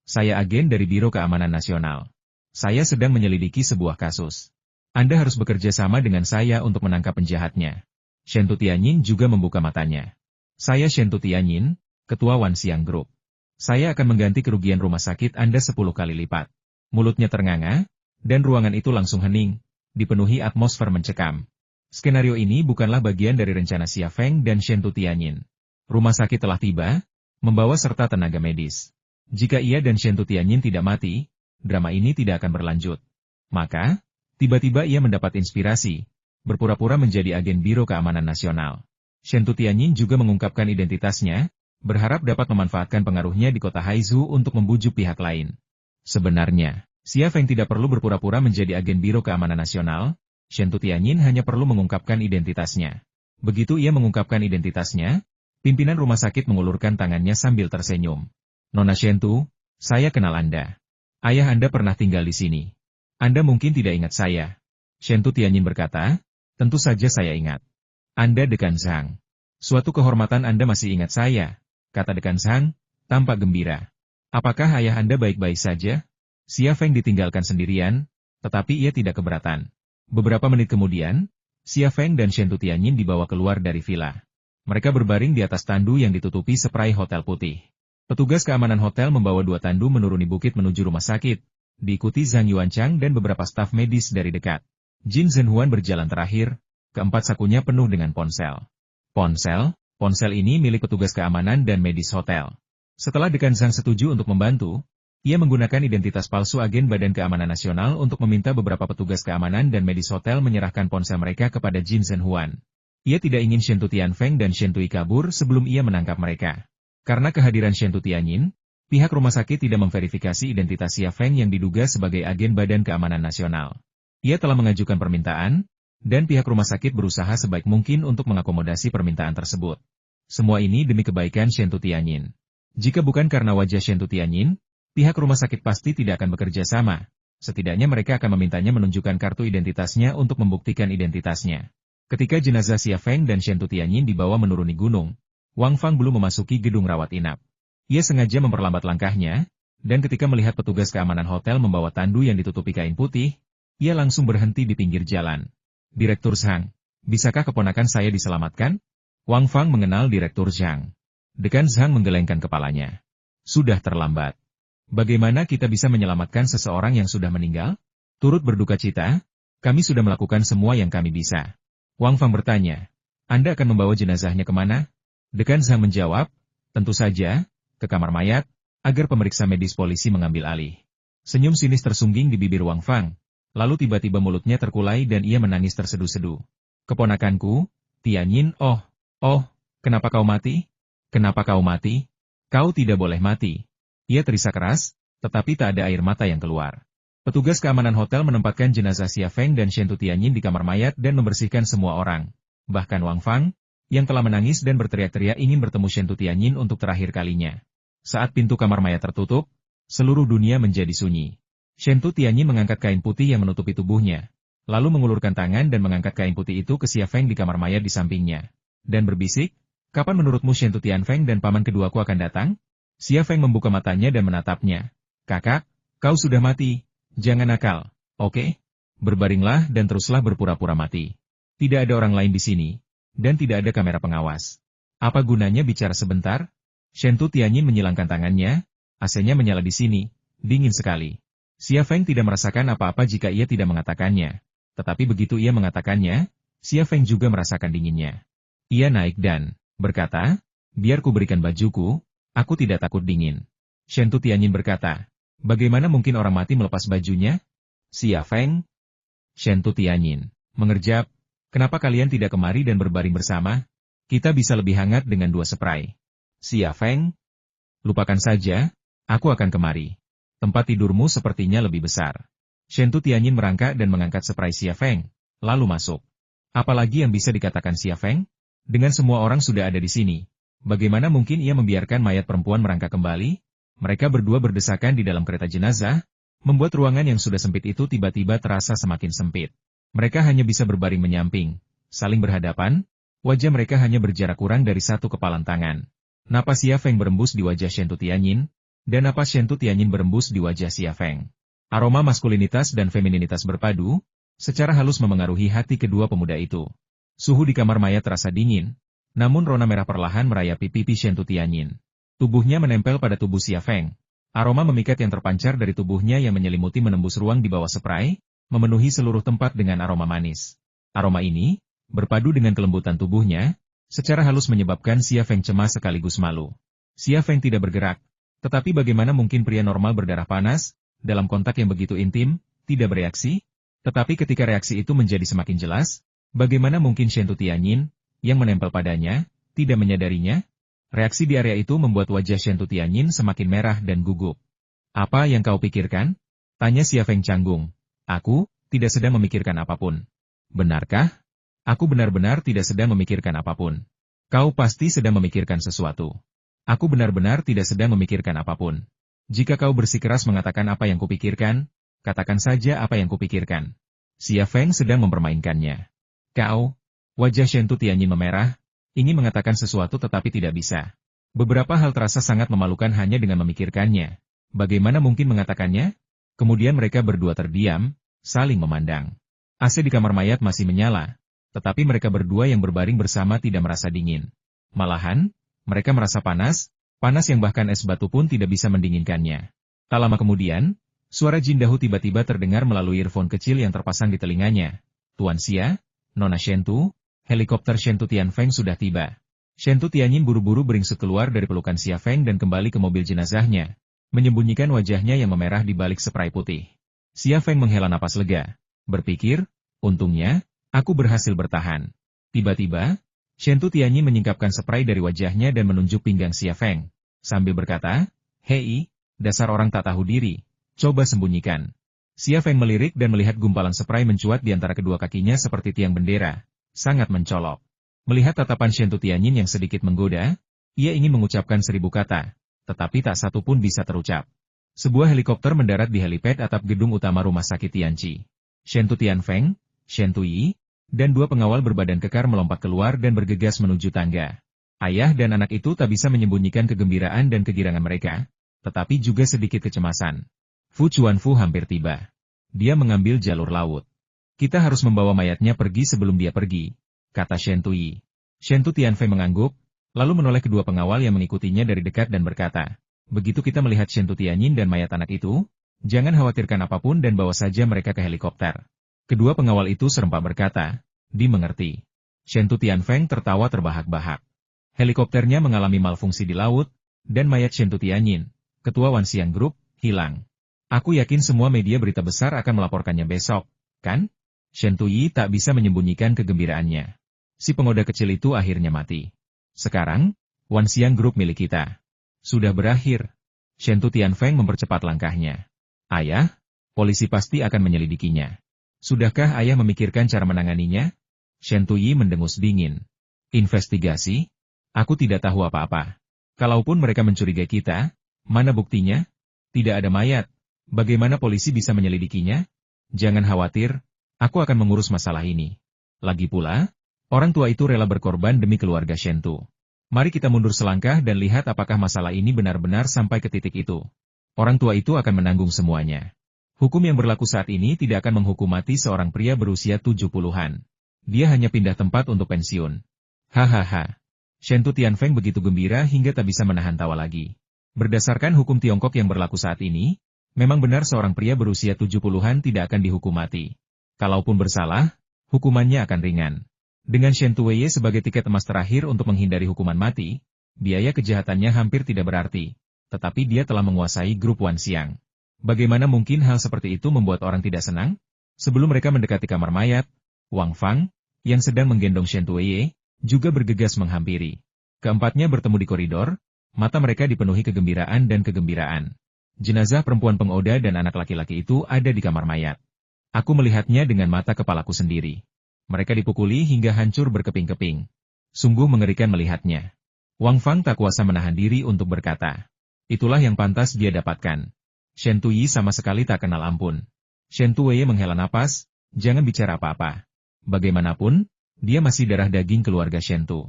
S1: Saya agen dari Biro Keamanan Nasional. Saya sedang menyelidiki sebuah kasus. Anda harus bekerja sama dengan saya untuk menangkap penjahatnya. Shentu Tianyin juga membuka matanya. Saya Shentu Tianyin, Ketua Wanxiang Group. Saya akan mengganti kerugian rumah sakit Anda 10 kali lipat. Mulutnya ternganga, dan ruangan itu langsung hening, dipenuhi atmosfer mencekam. Skenario ini bukanlah bagian dari rencana Xia Feng dan Shentu Tianyin. Rumah sakit telah tiba, membawa serta tenaga medis. Jika ia dan Shentu Tianyin tidak mati, drama ini tidak akan berlanjut. Maka, tiba-tiba ia mendapat inspirasi, berpura-pura menjadi agen Biro Keamanan Nasional. Shentu Tianyin juga mengungkapkan identitasnya, berharap dapat memanfaatkan pengaruhnya di kota Haizu untuk membujuk pihak lain. Sebenarnya, Xia Feng tidak perlu berpura-pura menjadi agen Biro Keamanan Nasional, Shentu Tianyin hanya perlu mengungkapkan identitasnya. Begitu ia mengungkapkan identitasnya, pimpinan rumah sakit mengulurkan tangannya sambil tersenyum. Nona Shentu, saya kenal Anda. Ayah Anda pernah tinggal di sini. Anda mungkin tidak ingat saya. Shentu Tianyin berkata, tentu saja saya ingat. Anda Dekan Zhang. Suatu kehormatan Anda masih ingat saya, kata Dekan Zhang, tampak gembira. Apakah ayah Anda baik-baik saja? Xia Feng ditinggalkan sendirian, tetapi ia tidak keberatan. Beberapa menit kemudian, Xia Feng dan Shentu Tianyin dibawa keluar dari villa. Mereka berbaring di atas tandu yang ditutupi spray hotel putih. Petugas keamanan hotel membawa 2 tandu menuruni bukit menuju rumah sakit, diikuti Zhang Yuanchang dan beberapa staf medis dari dekat. Jin Zhenhuan berjalan terakhir, keempat sakunya penuh dengan ponsel. Ponsel ini milik petugas keamanan dan medis hotel. Setelah Dekan Zhang setuju untuk membantu, ia menggunakan identitas palsu agen Badan Keamanan Nasional untuk meminta beberapa petugas keamanan dan medis hotel menyerahkan ponsel mereka kepada Jin Zhenhuan. Ia tidak ingin Shentu Tianfeng dan Shentu I kabur sebelum ia menangkap mereka. Karena kehadiran Shentu Tianyin, pihak rumah sakit tidak memverifikasi identitas Xia Feng yang diduga sebagai agen Badan Keamanan Nasional. Ia telah mengajukan permintaan, dan pihak rumah sakit berusaha sebaik mungkin untuk mengakomodasi permintaan tersebut. Semua ini demi kebaikan Shentu Tianyin. Jika bukan karena wajah Shentu Tianyin, pihak rumah sakit pasti tidak akan bekerja sama. Setidaknya mereka akan memintanya menunjukkan kartu identitasnya untuk membuktikan identitasnya. Ketika jenazah Xia Feng dan Shentu Tianyin dibawa menuruni gunung, Wang Fang belum memasuki gedung rawat inap. Ia sengaja memperlambat langkahnya, dan ketika melihat petugas keamanan hotel membawa tandu yang ditutupi kain putih, ia langsung berhenti di pinggir jalan. Direktur Zhang, bisakah keponakan saya diselamatkan? Wang Fang mengenal Direktur Zhang. Dekan Zhang menggelengkan kepalanya. Sudah terlambat. Bagaimana kita bisa menyelamatkan seseorang yang sudah meninggal? Turut berduka cita, kami sudah melakukan semua yang kami bisa. Wang Fang bertanya, Anda akan membawa jenazahnya kemana? Dekan Zhang menjawab, tentu saja, ke kamar mayat, agar pemeriksa medis polisi mengambil alih. Senyum sinis tersungging di bibir Wang Fang, lalu tiba-tiba mulutnya terkulai dan ia menangis tersedu-sedu. Keponakanku, Tianyin, kenapa kau mati? Kenapa kau mati? Kau tidak boleh mati. Ia terisak keras, tetapi tak ada air mata yang keluar. Petugas keamanan hotel menempatkan jenazah Xia Feng dan Shentu Tianyin di kamar mayat dan membersihkan semua orang. Bahkan Wang Fang, yang telah menangis dan berteriak-teriak ingin bertemu Shentu Tianyin untuk terakhir kalinya. Saat pintu kamar mayat tertutup, seluruh dunia menjadi sunyi. Shentu Tianyin mengangkat kain putih yang menutupi tubuhnya, lalu mengulurkan tangan dan mengangkat kain putih itu ke Xia Feng di kamar mayat di sampingnya, dan berbisik, kapan menurutmu Shentu Tianfeng dan paman keduaku akan datang? Xia Feng membuka matanya dan menatapnya. Kakak, kau sudah mati. Jangan nakal, oke? Berbaringlah dan teruslah berpura-pura mati. Tidak ada orang lain di sini, dan tidak ada kamera pengawas. Apa gunanya bicara sebentar? Shentu Tianyin menyilangkan tangannya, AC-nya menyala di sini, dingin sekali. Xia Feng tidak merasakan apa-apa jika ia tidak mengatakannya. Tetapi begitu ia mengatakannya, Xia Feng juga merasakan dinginnya. Ia naik dan berkata, biar ku berikan bajuku, aku tidak takut dingin. Shentu Tianyin berkata, Bagaimana mungkin orang mati melepas bajunya? Xia Feng, Shen Tu Tianyin, mengerjap, kenapa kalian tidak kemari dan berbaring bersama? Kita bisa lebih hangat dengan 2 spray. Xia Feng, lupakan saja, aku akan kemari. Tempat tidurmu sepertinya lebih besar. Shen Tu Tianyin merangkak dan mengangkat spray Xia Feng, lalu masuk. Apalagi yang bisa dikatakan Xia Feng? Dengan semua orang sudah ada di sini. Bagaimana mungkin ia membiarkan mayat perempuan merangkak kembali? Mereka berdua berdesakan di dalam kereta jenazah, membuat ruangan yang sudah sempit itu tiba-tiba terasa semakin sempit. Mereka hanya bisa berbaring menyamping, saling berhadapan, wajah mereka hanya berjarak kurang dari 1 kepalan tangan. Napas Xia Feng berembus di wajah Shen Tu Tianyin, dan napas Shen Tu Tianyin berembus di wajah Xia Feng. Aroma maskulinitas dan femininitas berpadu, secara halus memengaruhi hati kedua pemuda itu. Suhu di kamar mayat terasa dingin, namun rona merah perlahan merayapi pipi Shen Tu Tianyin. Tubuhnya menempel pada tubuh Xia Feng. Aroma memikat yang terpancar dari tubuhnya yang menyelimuti menembus ruang di bawah spray, memenuhi seluruh tempat dengan aroma manis. Aroma ini, berpadu dengan kelembutan tubuhnya, secara halus menyebabkan Xia Feng cemas sekaligus malu. Xia Feng tidak bergerak, tetapi bagaimana mungkin pria normal berdarah panas, dalam kontak yang begitu intim, tidak bereaksi? Tetapi ketika reaksi itu menjadi semakin jelas, bagaimana mungkin Shen Tu Tianyin, yang menempel padanya, tidak menyadarinya? Reaksi di area itu membuat wajah Shen Tu Tianyin semakin merah dan gugup. Apa yang kau pikirkan? Tanya Xia Feng canggung. Aku, tidak sedang memikirkan apapun. Benarkah? Aku benar-benar tidak sedang memikirkan apapun. Kau pasti sedang memikirkan sesuatu. Aku benar-benar tidak sedang memikirkan apapun. Jika kau bersikeras mengatakan apa yang kupikirkan, katakan saja apa yang kupikirkan. Xia Feng sedang mempermainkannya. Kau, wajah Shen Tu Tianyin memerah, ingin mengatakan sesuatu tetapi tidak bisa. Beberapa hal terasa sangat memalukan hanya dengan memikirkannya. Bagaimana mungkin mengatakannya? Kemudian mereka berdua terdiam, saling memandang. AC di kamar mayat masih menyala, tetapi mereka berdua yang berbaring bersama tidak merasa dingin. Malahan, mereka merasa panas, panas yang bahkan es batu pun tidak bisa mendinginkannya. Tak lama kemudian, suara Jin Dahu tiba-tiba terdengar melalui earphone kecil yang terpasang di telinganya. Tuan Xia, Nona Shen Tu, helikopter Shen Tu Tianfeng sudah tiba. Shen Tu Tianyin buru-buru beringsut keluar dari pelukan Xia Feng dan kembali ke mobil jenazahnya, menyembunyikan wajahnya yang memerah di balik spray putih. Xia Feng menghela napas lega, berpikir, untungnya, aku berhasil bertahan. Tiba-tiba, Shen Tu Tianyin menyingkapkan spray dari wajahnya dan menunjuk pinggang Xia Feng, sambil berkata, "Hei, dasar orang tak tahu diri, coba sembunyikan." Xia Feng melirik dan melihat gumpalan spray mencuat di antara kedua kakinya seperti tiang bendera. Sangat mencolok. Melihat tatapan Shen Tu Tianyin yang sedikit menggoda, ia ingin mengucapkan 1000 kata, tetapi tak satu pun bisa terucap. Sebuah helikopter mendarat di helipad atap gedung utama rumah sakit Tianqi. Shen Tu Tianfeng, Shen Tu Yi, dan 2 pengawal berbadan kekar melompat keluar dan bergegas menuju tangga. Ayah dan anak itu tak bisa menyembunyikan kegembiraan dan kegirangan mereka, tetapi juga sedikit kecemasan. Fu Chuanfu hampir tiba. Dia mengambil jalur laut. Kita harus membawa mayatnya pergi sebelum dia pergi, kata Shen Tu Yi. Shen Tu Tianfeng mengangguk, lalu menoleh kedua pengawal yang mengikutinya dari dekat dan berkata, begitu kita melihat Shen Tu Tianyin dan mayat anak itu, jangan khawatirkan apapun dan bawa saja mereka ke helikopter. Kedua pengawal itu serempak berkata, dimengerti. Shen Tu Tianfeng tertawa terbahak-bahak. Helikopternya mengalami malfungsi di laut, dan mayat Shen Tu Tianyin, ketua Wanxiang Group, hilang. Aku yakin semua media berita besar akan melaporkannya besok, kan? Shen Tu Yi tak bisa menyembunyikan kegembiraannya. Si pengoda kecil itu akhirnya mati. Sekarang, Wanxiang Group milik kita. Sudah berakhir. Shen Tu Tianfeng mempercepat langkahnya. Ayah, polisi pasti akan menyelidikinya. Sudahkah ayah memikirkan cara menanganinya? Shen Tu Yi mendengus dingin. Investigasi? Aku tidak tahu apa-apa. Kalaupun mereka mencurigai kita, mana buktinya? Tidak ada mayat. Bagaimana polisi bisa menyelidikinya? Jangan khawatir. Aku akan mengurus masalah ini. Lagi pula, orang tua itu rela berkorban demi keluarga Shen Tu. Mari kita mundur selangkah dan lihat apakah masalah ini benar-benar sampai ke titik itu. Orang tua itu akan menanggung semuanya. Hukum yang berlaku saat ini tidak akan menghukum mati seorang pria berusia 70-an. Dia hanya pindah tempat untuk pensiun. Hahaha. Shen Tu Tianfeng begitu gembira hingga tak bisa menahan tawa lagi. Berdasarkan hukum Tiongkok yang berlaku saat ini, memang benar seorang pria berusia 70-an tidak akan dihukum mati. Kalaupun bersalah, hukumannya akan ringan. Dengan Shen Tu Wei sebagai tiket emas terakhir untuk menghindari hukuman mati, biaya kejahatannya hampir tidak berarti. Tetapi dia telah menguasai grup Wanxiang. Bagaimana mungkin hal seperti itu membuat orang tidak senang? Sebelum mereka mendekati kamar mayat, Wang Fang, yang sedang menggendong Shen Tuye, juga bergegas menghampiri. Keempatnya bertemu di koridor, mata mereka dipenuhi kegembiraan dan kegembiraan. Jenazah perempuan pengoda dan anak laki-laki itu ada di kamar mayat. Aku melihatnya dengan mata kepalaku sendiri. Mereka dipukuli hingga hancur berkeping-keping. Sungguh mengerikan melihatnya. Wang Fang tak kuasa menahan diri untuk berkata. Itulah yang pantas dia dapatkan. Shen Tuyi sama sekali tak kenal ampun. Shen Tuye menghela napas, jangan bicara apa-apa. Bagaimanapun, dia masih darah daging keluarga Shen Tu.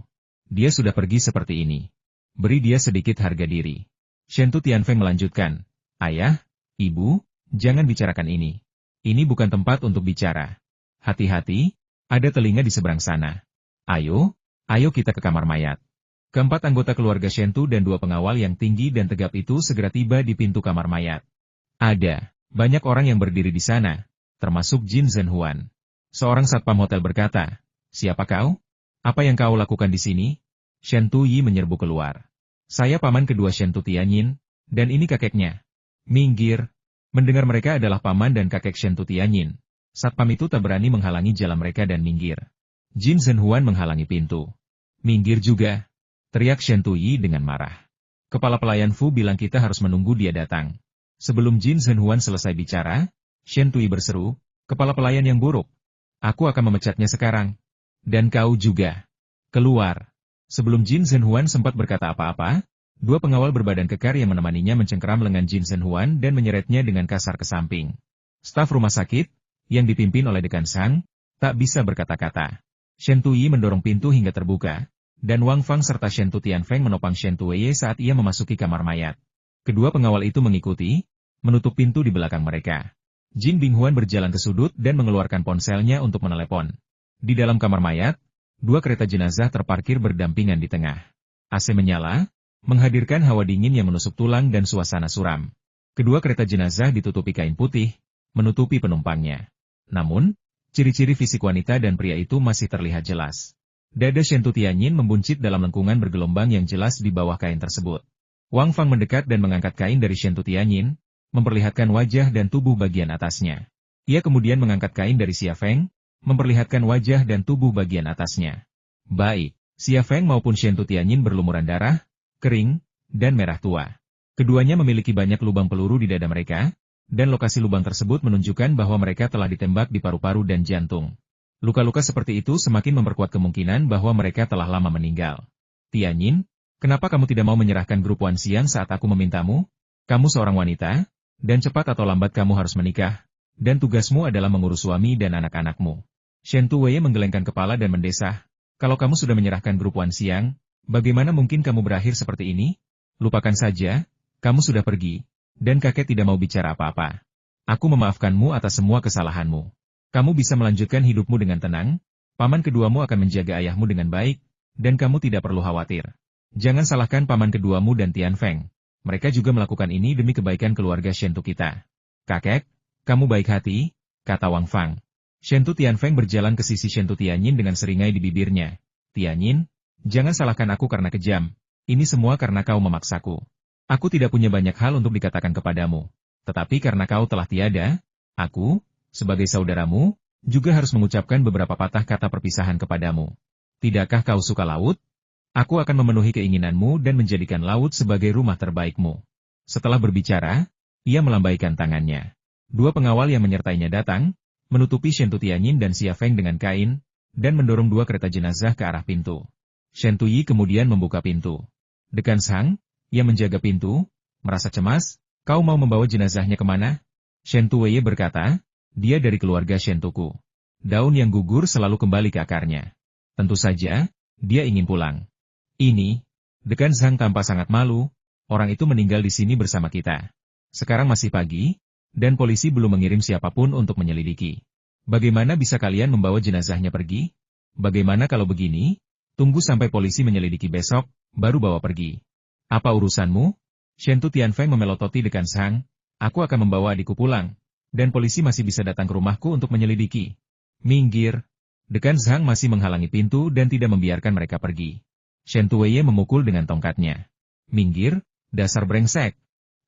S1: Dia sudah pergi seperti ini. Beri dia sedikit harga diri. Shen Tu Tianfeng melanjutkan. Ayah, ibu, jangan bicarakan ini. Ini bukan tempat untuk bicara. Hati-hati, ada telinga di seberang sana. Ayo kita ke kamar mayat. Keempat anggota keluarga Shen Tu dan dua pengawal yang tinggi dan tegap itu segera tiba di pintu kamar mayat. Ada banyak orang yang berdiri di sana, termasuk Jin Zhenhuan. Seorang satpam hotel berkata, siapa kau? Apa yang kau lakukan di sini? Shen Tuyi menyerbu keluar. Saya paman kedua Shen Tu Tianyin, dan ini kakeknya. Minggir. Mendengar mereka adalah paman dan kakek Shen Tu Tianyin, satpam itu tak berani menghalangi jalan mereka dan minggir. Jin Zhenhuan menghalangi pintu. Minggir juga, teriak Shen Tuyi dengan marah. Kepala pelayan Fu bilang kita harus menunggu dia datang. Sebelum Jin Zhenhuan selesai bicara, Shen Tuyi berseru, kepala pelayan yang buruk. Aku akan memecatnya sekarang. Dan kau juga. Keluar. Sebelum Jin Zhenhuan sempat berkata apa-apa, dua pengawal berbadan kekar yang menemaninya mencengkeram lengan Jin Zhenhuan dan menyeretnya dengan kasar ke samping. Staf rumah sakit, yang dipimpin oleh Dekan Sang, tak bisa berkata-kata. Shen Tuyi mendorong pintu hingga terbuka, dan Wang Fang serta Shen Tu Tianfeng menopang Shen Tuye saat ia memasuki kamar mayat. Kedua pengawal itu mengikuti, menutup pintu di belakang mereka. Jin Binghuan berjalan ke sudut dan mengeluarkan ponselnya untuk menelepon. Di dalam kamar mayat, dua kereta jenazah terparkir berdampingan di tengah. AC menyala, menghadirkan hawa dingin yang menusuk tulang dan suasana suram. Kedua kereta jenazah ditutupi kain putih, menutupi penumpangnya. Namun, ciri-ciri fisik wanita dan pria itu masih terlihat jelas. Dada Shen Tu Tianyin membuncit dalam lengkungan bergelombang yang jelas di bawah kain tersebut. Wang Fang mendekat dan mengangkat kain dari Shen Tu Tianyin, memperlihatkan wajah dan tubuh bagian atasnya. Ia kemudian mengangkat kain dari Xia Feng, memperlihatkan wajah dan tubuh bagian atasnya. Baik, Xia Feng maupun Shen Tu Tianyin berlumuran darah, kering, dan merah tua. Keduanya memiliki banyak lubang peluru di dada mereka, dan lokasi lubang tersebut menunjukkan bahwa mereka telah ditembak di paru-paru dan jantung. Luka-luka seperti itu semakin memperkuat kemungkinan bahwa mereka telah lama meninggal. Tianyin, kenapa kamu tidak mau menyerahkan grup Wan Xian saat aku memintamu? Kamu seorang wanita, dan cepat atau lambat kamu harus menikah, dan tugasmu adalah mengurus suami dan anak-anakmu. Shen Tuye menggelengkan kepala dan mendesah, kalau kamu sudah menyerahkan grup Wan Xian, bagaimana mungkin kamu berakhir seperti ini? Lupakan saja, kamu sudah pergi, dan kakek tidak mau bicara apa-apa. Aku memaafkanmu atas semua kesalahanmu. Kamu bisa melanjutkan hidupmu dengan tenang, paman keduamu akan menjaga ayahmu dengan baik, dan kamu tidak perlu khawatir. Jangan salahkan paman keduamu dan Tianfeng. Mereka juga melakukan ini demi kebaikan keluarga Shen Tu kita. Kakek, kamu baik hati, kata Wang Fang. Shen Tu Tianfeng berjalan ke sisi Shen Tu Tianyin dengan seringai di bibirnya. Tianyin, jangan salahkan aku karena kejam. Ini semua karena kau memaksaku. Aku tidak punya banyak hal untuk dikatakan kepadamu. Tetapi karena kau telah tiada, aku, sebagai saudaramu, juga harus mengucapkan beberapa patah kata perpisahan kepadamu. Tidakkah kau suka laut? Aku akan memenuhi keinginanmu dan menjadikan laut sebagai rumah terbaikmu. Setelah berbicara, ia melambaikan tangannya. Dua pengawal yang menyertainya datang, menutupi Shen Tu Tianyin dan Xia Feng dengan kain, dan mendorong dua kereta jenazah ke arah pintu. Shen Tuyi kemudian membuka pintu. Dekan Sang, yang menjaga pintu, merasa cemas, kau mau membawa jenazahnya kemana? Shen Tuye berkata, dia dari keluarga Shen Tuku. Daun yang gugur selalu kembali ke akarnya. Tentu saja, dia ingin pulang. Ini, Dekan Sang tampak sangat malu, orang itu meninggal di sini bersama kita. Sekarang masih pagi, dan polisi belum mengirim siapapun untuk menyelidiki. Bagaimana bisa kalian membawa jenazahnya pergi? Bagaimana kalau begini? Tunggu sampai polisi menyelidiki besok, baru bawa pergi. Apa urusanmu? Shen Tu Tianfeng memelototi Dekan Sang, aku akan membawa adikku pulang, dan polisi masih bisa datang ke rumahku untuk menyelidiki. Minggir. Dekan Sang masih menghalangi pintu dan tidak membiarkan mereka pergi. Shen Tuye memukul dengan tongkatnya. Minggir, dasar brengsek.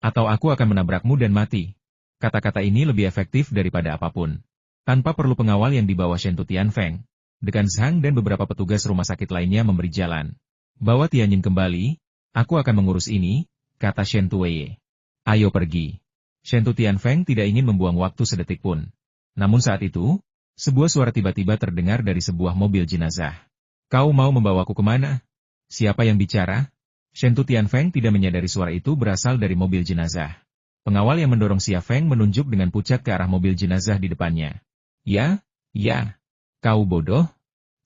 S1: Atau aku akan menabrakmu dan mati. Kata-kata ini lebih efektif daripada apapun. Tanpa perlu pengawal yang dibawa Shen Tianfeng, Dekan Zhang dan beberapa petugas rumah sakit lainnya memberi jalan. Bawa Tianyin kembali, aku akan mengurus ini, kata Shen Tuwei. Ayo pergi. Shen Tianfeng tidak ingin membuang waktu sedetik pun. Namun saat itu, sebuah suara tiba-tiba terdengar dari sebuah mobil jenazah. Kau mau membawaku kemana? Siapa yang bicara? Shen Tianfeng tidak menyadari suara itu berasal dari mobil jenazah. Pengawal yang mendorong Xia Feng menunjuk dengan pucat ke arah mobil jenazah di depannya. Ya, ya. Kau bodoh?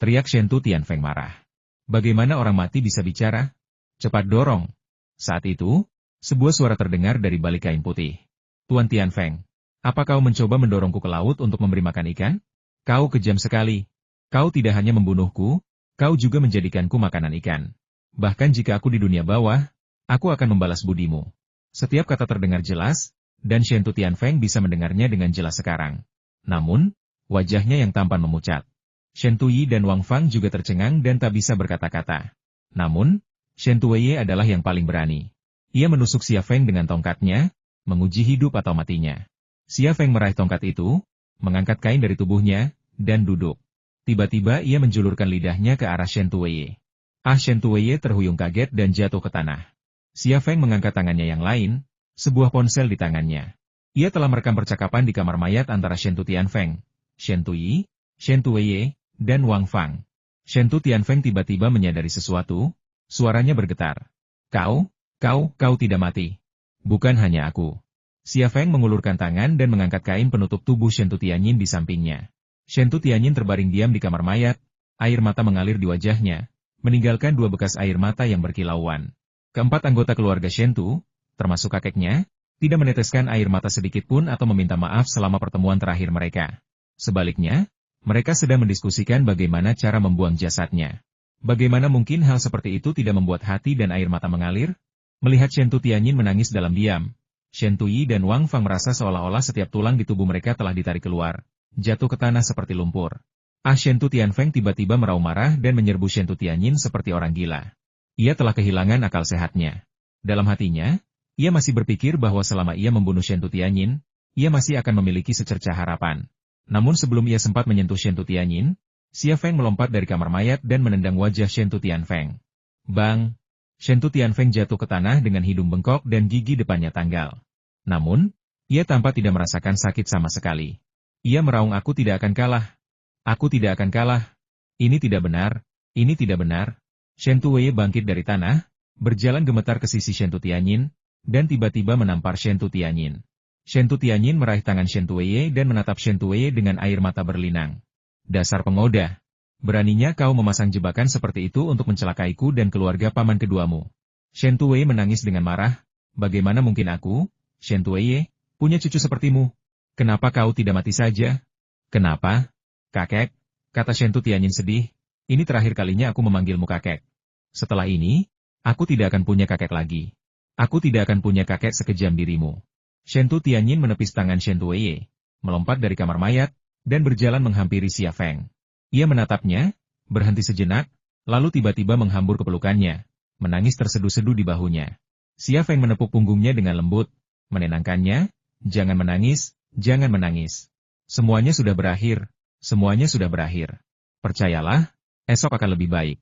S1: Teriak Shen Tianfeng marah. Bagaimana orang mati bisa bicara? Cepat dorong. Saat itu, sebuah suara terdengar dari balik kain putih. Tuan Tianfeng, apa kau mencoba mendorongku ke laut untuk memberi makan ikan? Kau kejam sekali. Kau tidak hanya membunuhku, kau juga menjadikanku makanan ikan. Bahkan jika aku di dunia bawah, aku akan membalas budimu. Setiap kata terdengar jelas, dan Shen Tianfeng bisa mendengarnya dengan jelas sekarang. Namun, wajahnya yang tampan memucat. Shen Tuyi dan Wang Fang juga tercengang dan tak bisa berkata-kata. Namun, Shen Tuwei adalah yang paling berani. Ia menusuk Xia Feng dengan tongkatnya, menguji hidup atau matinya. Xia Feng meraih tongkat itu, mengangkat kain dari tubuhnya, dan duduk. Tiba-tiba ia menjulurkan lidahnya ke arah Shen Tuwei. Shen Tuwei terhuyung kaget dan jatuh ke tanah. Xia Feng mengangkat tangannya yang lain, sebuah ponsel di tangannya. Ia telah merekam percakapan di kamar mayat antara Shen Tianfeng, Shen Tuyi, Shen Tuwei, dan Wang Fang. Shen Tianfeng tiba-tiba menyadari sesuatu, suaranya bergetar. Kau tidak mati. Bukan hanya aku. Xia Feng mengulurkan tangan dan mengangkat kain penutup tubuh Shen Tianyin di sampingnya. Shen Tianyin terbaring diam di kamar mayat, air mata mengalir di wajahnya, meninggalkan dua bekas air mata yang berkilauan. Keempat anggota keluarga Shen Tu, termasuk kakeknya, tidak meneteskan air mata sedikit pun atau meminta maaf selama pertemuan terakhir mereka. Sebaliknya, mereka sedang mendiskusikan bagaimana cara membuang jasadnya. Bagaimana mungkin hal seperti itu tidak membuat hati dan air mata mengalir? Melihat Shen Tianyin menangis dalam diam, Shen Tuyi dan Wang Fang merasa seolah-olah setiap tulang di tubuh mereka telah ditarik keluar, jatuh ke tanah seperti lumpur. Shen Tianfeng tiba-tiba meraung marah dan menyerbu Shen Tianyin seperti orang gila. Ia telah kehilangan akal sehatnya. Dalam hatinya, ia masih berpikir bahwa selama ia membunuh Shen Tianyin, ia masih akan memiliki secercah harapan. Namun sebelum ia sempat menyentuh Shen Tianyin, Xia Feng melompat dari kamar mayat dan menendang wajah Shen Tianfeng. Bang! Shen Tianfeng jatuh ke tanah dengan hidung bengkok dan gigi depannya tanggal. Namun, ia tampak tidak merasakan sakit sama sekali. Ia meraung, aku tidak akan kalah. Aku tidak akan kalah. Ini tidak benar. Ini tidak benar. Shen Tuwei bangkit dari tanah, berjalan gemetar ke sisi Shen Tianyin, dan tiba-tiba menampar Shen Tianyin. Shen Tianyin meraih tangan Shen Tuwei dan menatap Shen Tuwei dengan air mata berlinang. Dasar pengoda. Beraninya kau memasang jebakan seperti itu untuk mencelakaiku dan keluarga paman keduamu. Shen Tuwei menangis dengan marah. Bagaimana mungkin aku, Shen Tuwei, punya cucu sepertimu? Kenapa kau tidak mati saja? Kenapa? Kakek, kata Shen Tianyin sedih. Ini terakhir kalinya aku memanggilmu kakek. Setelah ini, aku tidak akan punya kakek lagi. Aku tidak akan punya kakek sekejam dirimu. Shen Tianyin menepis tangan Shen Tuwei, melompat dari kamar mayat, dan berjalan menghampiri Xia Feng. Ia menatapnya, berhenti sejenak, lalu tiba-tiba menghambur ke pelukannya, menangis terseduh-seduh di bahunya. Xia Feng menepuk punggungnya dengan lembut, menenangkannya, jangan menangis, jangan menangis. Semuanya sudah berakhir, semuanya sudah berakhir. Percayalah, esok akan lebih baik.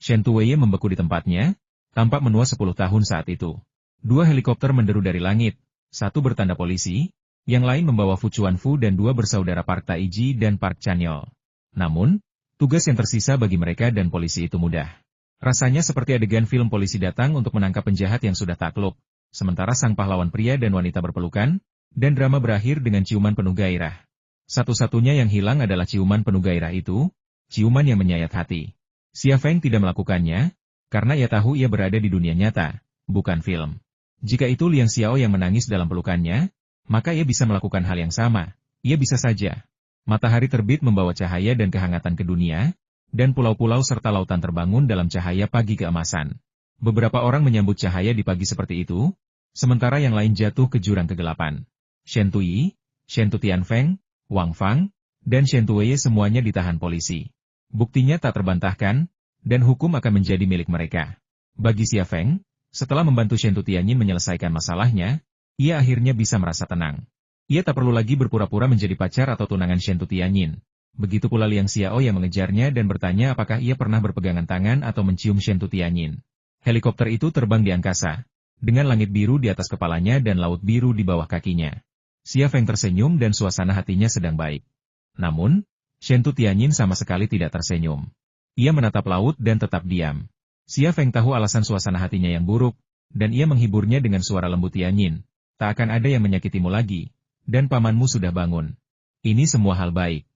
S1: Shen Tuwei membeku di tempatnya, tampak menua 10 tahun saat itu. Dua helikopter menderu dari langit, satu bertanda polisi, yang lain membawa Fu Chuanfu dan dua bersaudara Park Taiji dan Park Chanyol. Namun, tugas yang tersisa bagi mereka dan polisi itu mudah. Rasanya seperti adegan film polisi datang untuk menangkap penjahat yang sudah takluk, sementara sang pahlawan pria dan wanita berpelukan, dan drama berakhir dengan ciuman penuh gairah. Satu-satunya yang hilang adalah ciuman penuh gairah itu, ciuman yang menyayat hati. Xia Feng tidak melakukannya, karena ia tahu ia berada di dunia nyata, bukan film. Jika itu Liang Xiao yang menangis dalam pelukannya, maka ia bisa melakukan hal yang sama, ia bisa saja. Matahari terbit membawa cahaya dan kehangatan ke dunia, dan pulau-pulau serta lautan terbangun dalam cahaya pagi keemasan. Beberapa orang menyambut cahaya di pagi seperti itu, sementara yang lain jatuh ke jurang kegelapan. Shen Tuyi, Shen Tianfeng, Wang Fang, dan Shen Tuwei semuanya ditahan polisi. Buktinya tak terbantahkan, dan hukum akan menjadi milik mereka. Bagi Xia Feng, setelah membantu Shen Tianyin menyelesaikan masalahnya, ia akhirnya bisa merasa tenang. Ia tak perlu lagi berpura-pura menjadi pacar atau tunangan Shen Tianyin. Begitu pula Liang Xiao yang mengejarnya dan bertanya apakah ia pernah berpegangan tangan atau mencium Shen Tianyin. Helikopter itu terbang di angkasa, dengan langit biru di atas kepalanya dan laut biru di bawah kakinya. Xia Feng tersenyum dan suasana hatinya sedang baik. Namun, Shen Tianyin sama sekali tidak tersenyum. Ia menatap laut dan tetap diam. Xia Feng tahu alasan suasana hatinya yang buruk, dan ia menghiburnya dengan suara lembut. Tianyin, tak akan ada yang menyakitimu lagi, dan pamanmu sudah bangun. Ini semua hal baik.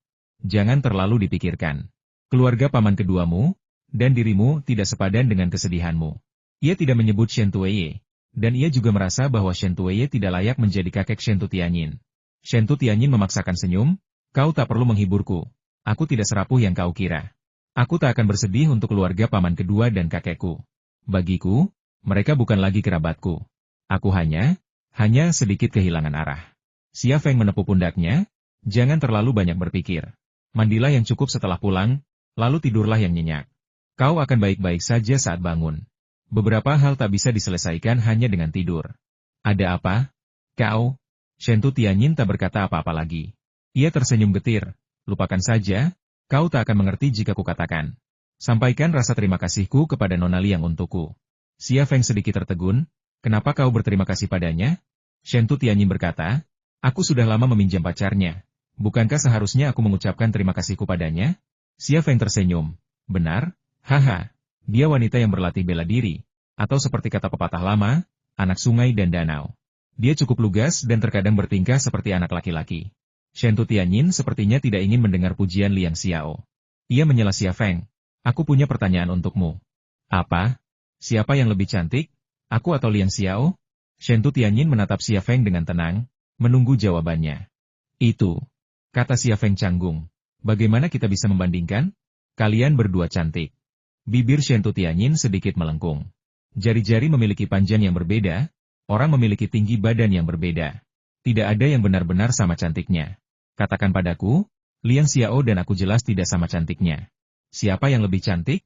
S1: Jangan terlalu dipikirkan. Keluarga paman keduamu, dan dirimu tidak sepadan dengan kesedihanmu. Ia tidak menyebut Shen Tuye, dan ia juga merasa bahwa Shen Tuye tidak layak menjadi kakek Shen Tianyin. Shen Tianyin memaksakan senyum, kau tak perlu menghiburku. Aku tidak serapuh yang kau kira. Aku tak akan bersedih untuk keluarga paman kedua dan kakekku. Bagiku, mereka bukan lagi kerabatku. Aku hanya sedikit kehilangan arah. Xia Feng menepuk pundaknya, jangan terlalu banyak berpikir. Mandilah yang cukup setelah pulang, lalu tidurlah yang nyenyak. Kau akan baik-baik saja saat bangun. Beberapa hal tak bisa diselesaikan hanya dengan tidur. Ada apa? Kau? Shen Tianyin tak berkata apa-apa lagi. Ia tersenyum getir, lupakan saja, kau tak akan mengerti jika kukatakan. Sampaikan rasa terima kasihku kepada Nona Liang untukku. Xia Feng sedikit tertegun, kenapa kau berterima kasih padanya? Shen Tianyin berkata, aku sudah lama meminjam pacarnya. Bukankah seharusnya aku mengucapkan terima kasihku padanya? Xia Feng tersenyum. Benar? Haha. Dia wanita yang berlatih bela diri. Atau seperti kata pepatah lama, anak sungai dan danau. Dia cukup lugas dan terkadang bertingkah seperti anak laki-laki. Shen Tianyin sepertinya tidak ingin mendengar pujian Liang Xiao. Ia menyela Xia Feng. Aku punya pertanyaan untukmu. Apa? Siapa yang lebih cantik? Aku atau Liang Xiao? Shen Tianyin menatap Xia Feng dengan tenang, menunggu jawabannya. Itu. Kata Xia Feng canggung. Bagaimana kita bisa membandingkan? Kalian berdua cantik. Bibir Shen Tianyin sedikit melengkung. Jari-jari memiliki panjang yang berbeda, orang memiliki tinggi badan yang berbeda. Tidak ada yang benar-benar sama cantiknya. Katakan padaku, Liang Xiao dan aku jelas tidak sama cantiknya. Siapa yang lebih cantik?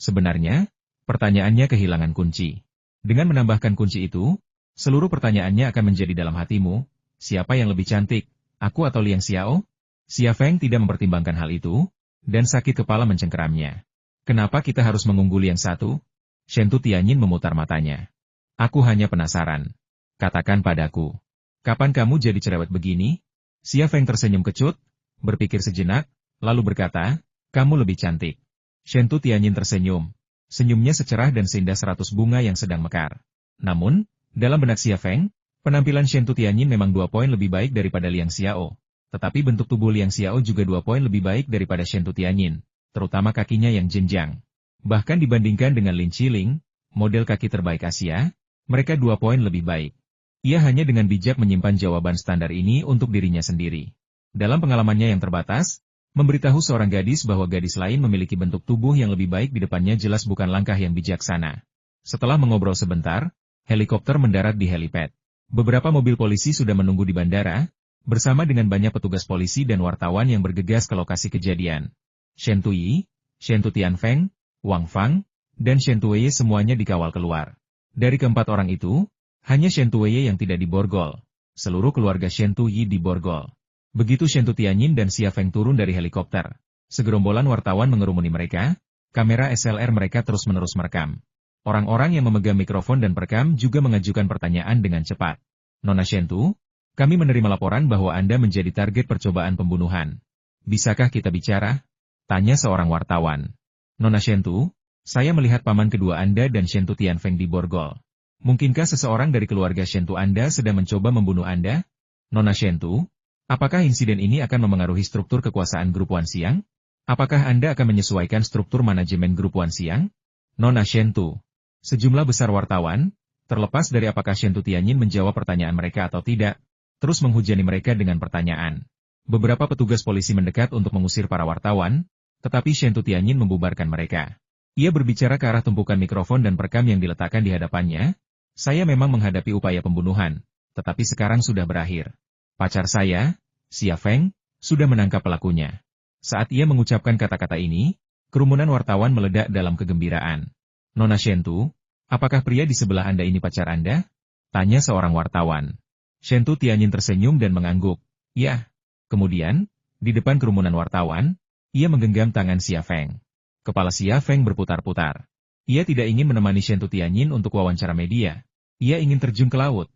S1: Sebenarnya, pertanyaannya kehilangan kunci. Dengan menambahkan kunci itu, seluruh pertanyaannya akan menjadi dalam hatimu, siapa yang lebih cantik? Aku atau Liang Xiao? Xia Feng tidak mempertimbangkan hal itu, dan sakit kepala mencengkeramnya. Kenapa kita harus mengungguli yang satu? Shen Tianyin memutar matanya. Aku hanya penasaran. Katakan padaku. Kapan kamu jadi cerewet begini? Xia Feng tersenyum kecut, berpikir sejenak, lalu berkata, kamu lebih cantik. Shen Tianyin tersenyum. Senyumnya secerah dan seindah 100 bunga yang sedang mekar. Namun, dalam benak Xia Feng, penampilan Shen Tianyin memang 2 poin lebih baik daripada Liang Xiao. Tetapi bentuk tubuh Liang Xiao juga 2 poin lebih baik daripada Shen Tianyin, terutama kakinya yang jenjang. Bahkan dibandingkan dengan Lin Qiling, model kaki terbaik Asia, mereka 2 poin lebih baik. Ia hanya dengan bijak menyimpan jawaban standar ini untuk dirinya sendiri. Dalam pengalamannya yang terbatas, memberitahu seorang gadis bahwa gadis lain memiliki bentuk tubuh yang lebih baik di depannya jelas bukan langkah yang bijaksana. Setelah mengobrol sebentar, helikopter mendarat di helipad. Beberapa mobil polisi sudah menunggu di bandara, bersama dengan banyak petugas polisi dan wartawan yang bergegas ke lokasi kejadian. Shen Tuyi, Shen Tianfeng, Wang Fang, dan Shen Tuye semuanya dikawal keluar. Dari keempat orang itu, hanya Shen Tuye yang tidak diborgol. Seluruh keluarga Shen Tuyi diborgol. Begitu Shen Tianyin dan Xia Feng turun dari helikopter, segerombolan wartawan mengerumuni mereka, kamera SLR mereka terus-menerus merekam. Orang-orang yang memegang mikrofon dan perekam juga mengajukan pertanyaan dengan cepat. Nona Shen Tu, kami menerima laporan bahwa Anda menjadi target percobaan pembunuhan. Bisakah kita bicara? Tanya seorang wartawan. Nona Shen Tu, saya melihat paman kedua Anda dan Shen Tianfeng diborgol. Mungkinkah seseorang dari keluarga Shen Tu Anda sedang mencoba membunuh Anda? Nona Shen Tu, apakah insiden ini akan memengaruhi struktur kekuasaan grup Wan Xiang? Apakah Anda akan menyesuaikan struktur manajemen grup Wan Xiang? Nona Shen Tu. Sejumlah besar wartawan, terlepas dari apakah Shen Tianyin menjawab pertanyaan mereka atau tidak, terus menghujani mereka dengan pertanyaan. Beberapa petugas polisi mendekat untuk mengusir para wartawan, tetapi Shen Tianyin membubarkan mereka. Ia berbicara ke arah tumpukan mikrofon dan perekam yang diletakkan di hadapannya. Saya memang menghadapi upaya pembunuhan, tetapi sekarang sudah berakhir. Pacar saya, Xia Feng, sudah menangkap pelakunya. Saat ia mengucapkan kata-kata ini, kerumunan wartawan meledak dalam kegembiraan. Nona Shen Tu, apakah pria di sebelah Anda ini pacar Anda? Tanya seorang wartawan. Shen Tianyin tersenyum dan mengangguk. Ya. Kemudian, di depan kerumunan wartawan, ia menggenggam tangan Xia Feng. Kepala Xia Feng berputar-putar. Ia tidak ingin menemani Shen Tianyin untuk wawancara media. Ia ingin terjun ke laut.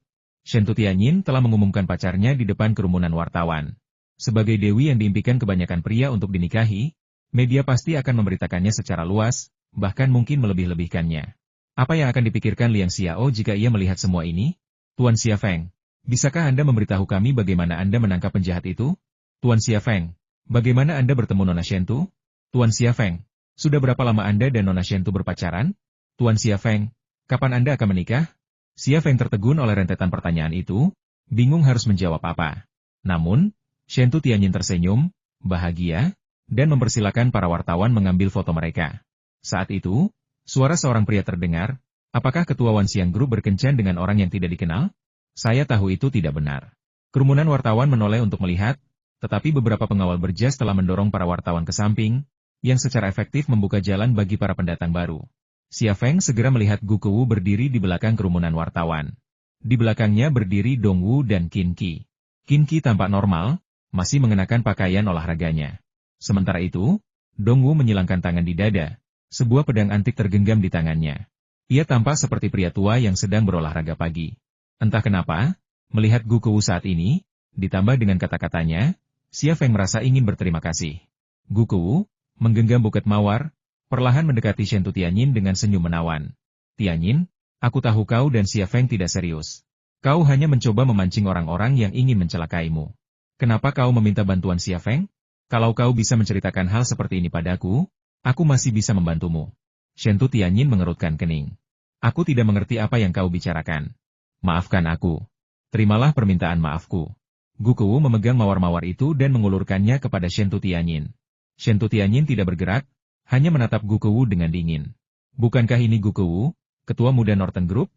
S1: Shen Tianyin telah mengumumkan pacarnya di depan kerumunan wartawan. Sebagai dewi yang diimpikan kebanyakan pria untuk dinikahi, media pasti akan memberitakannya secara luas, bahkan mungkin melebih-lebihkannya. Apa yang akan dipikirkan Liang Xiao jika ia melihat semua ini? Tuan Xia Feng, bisakah Anda memberitahu kami bagaimana Anda menangkap penjahat itu? Tuan Xia Feng, bagaimana Anda bertemu Nona Shen Tu? Tuan Xia Feng, sudah berapa lama Anda dan Nona Shen Tu berpacaran? Tuan Xia Feng, kapan Anda akan menikah? Xia Feng tertegun oleh rentetan pertanyaan itu, bingung harus menjawab apa. Namun, Shen Tianyin tersenyum, bahagia, dan mempersilakan para wartawan mengambil foto mereka. Saat itu, suara seorang pria terdengar, apakah ketua Wanxiang Group berkencan dengan orang yang tidak dikenal? Saya tahu itu tidak benar. Kerumunan wartawan menoleh untuk melihat, tetapi beberapa pengawal berjas telah mendorong para wartawan ke samping, yang secara efektif membuka jalan bagi para pendatang baru. Xia Feng segera melihat Gu Kewu berdiri di belakang kerumunan wartawan. Di belakangnya berdiri Dong Wu dan Qin Qi. Qin Qi tampak normal, masih mengenakan pakaian olahraganya. Sementara itu, Dong Wu menyilangkan tangan di dada, sebuah pedang antik tergenggam di tangannya. Ia tampak seperti pria tua yang sedang berolahraga pagi. Entah kenapa, melihat Gu Kewu saat ini, ditambah dengan kata-katanya, Xia Feng merasa ingin berterima kasih. Gu Kewu menggenggam buket mawar, perlahan mendekati Shen Tianyin dengan senyum menawan. Tianyin, aku tahu kau dan Xia Feng tidak serius. Kau hanya mencoba memancing orang-orang yang ingin mencelakaimu. Kenapa kau meminta bantuan Xia Feng? Kalau kau bisa menceritakan hal seperti ini padaku, aku masih bisa membantumu. Shen Tianyin mengerutkan kening. Aku tidak mengerti apa yang kau bicarakan. Maafkan aku. Terimalah permintaan maafku. Gu Kewu memegang mawar-mawar itu dan mengulurkannya kepada Shen Tianyin. Shen Tianyin tidak bergerak, hanya menatap Gu Kewu dengan dingin. Bukankah ini Gu Kewu, ketua muda Northern Group?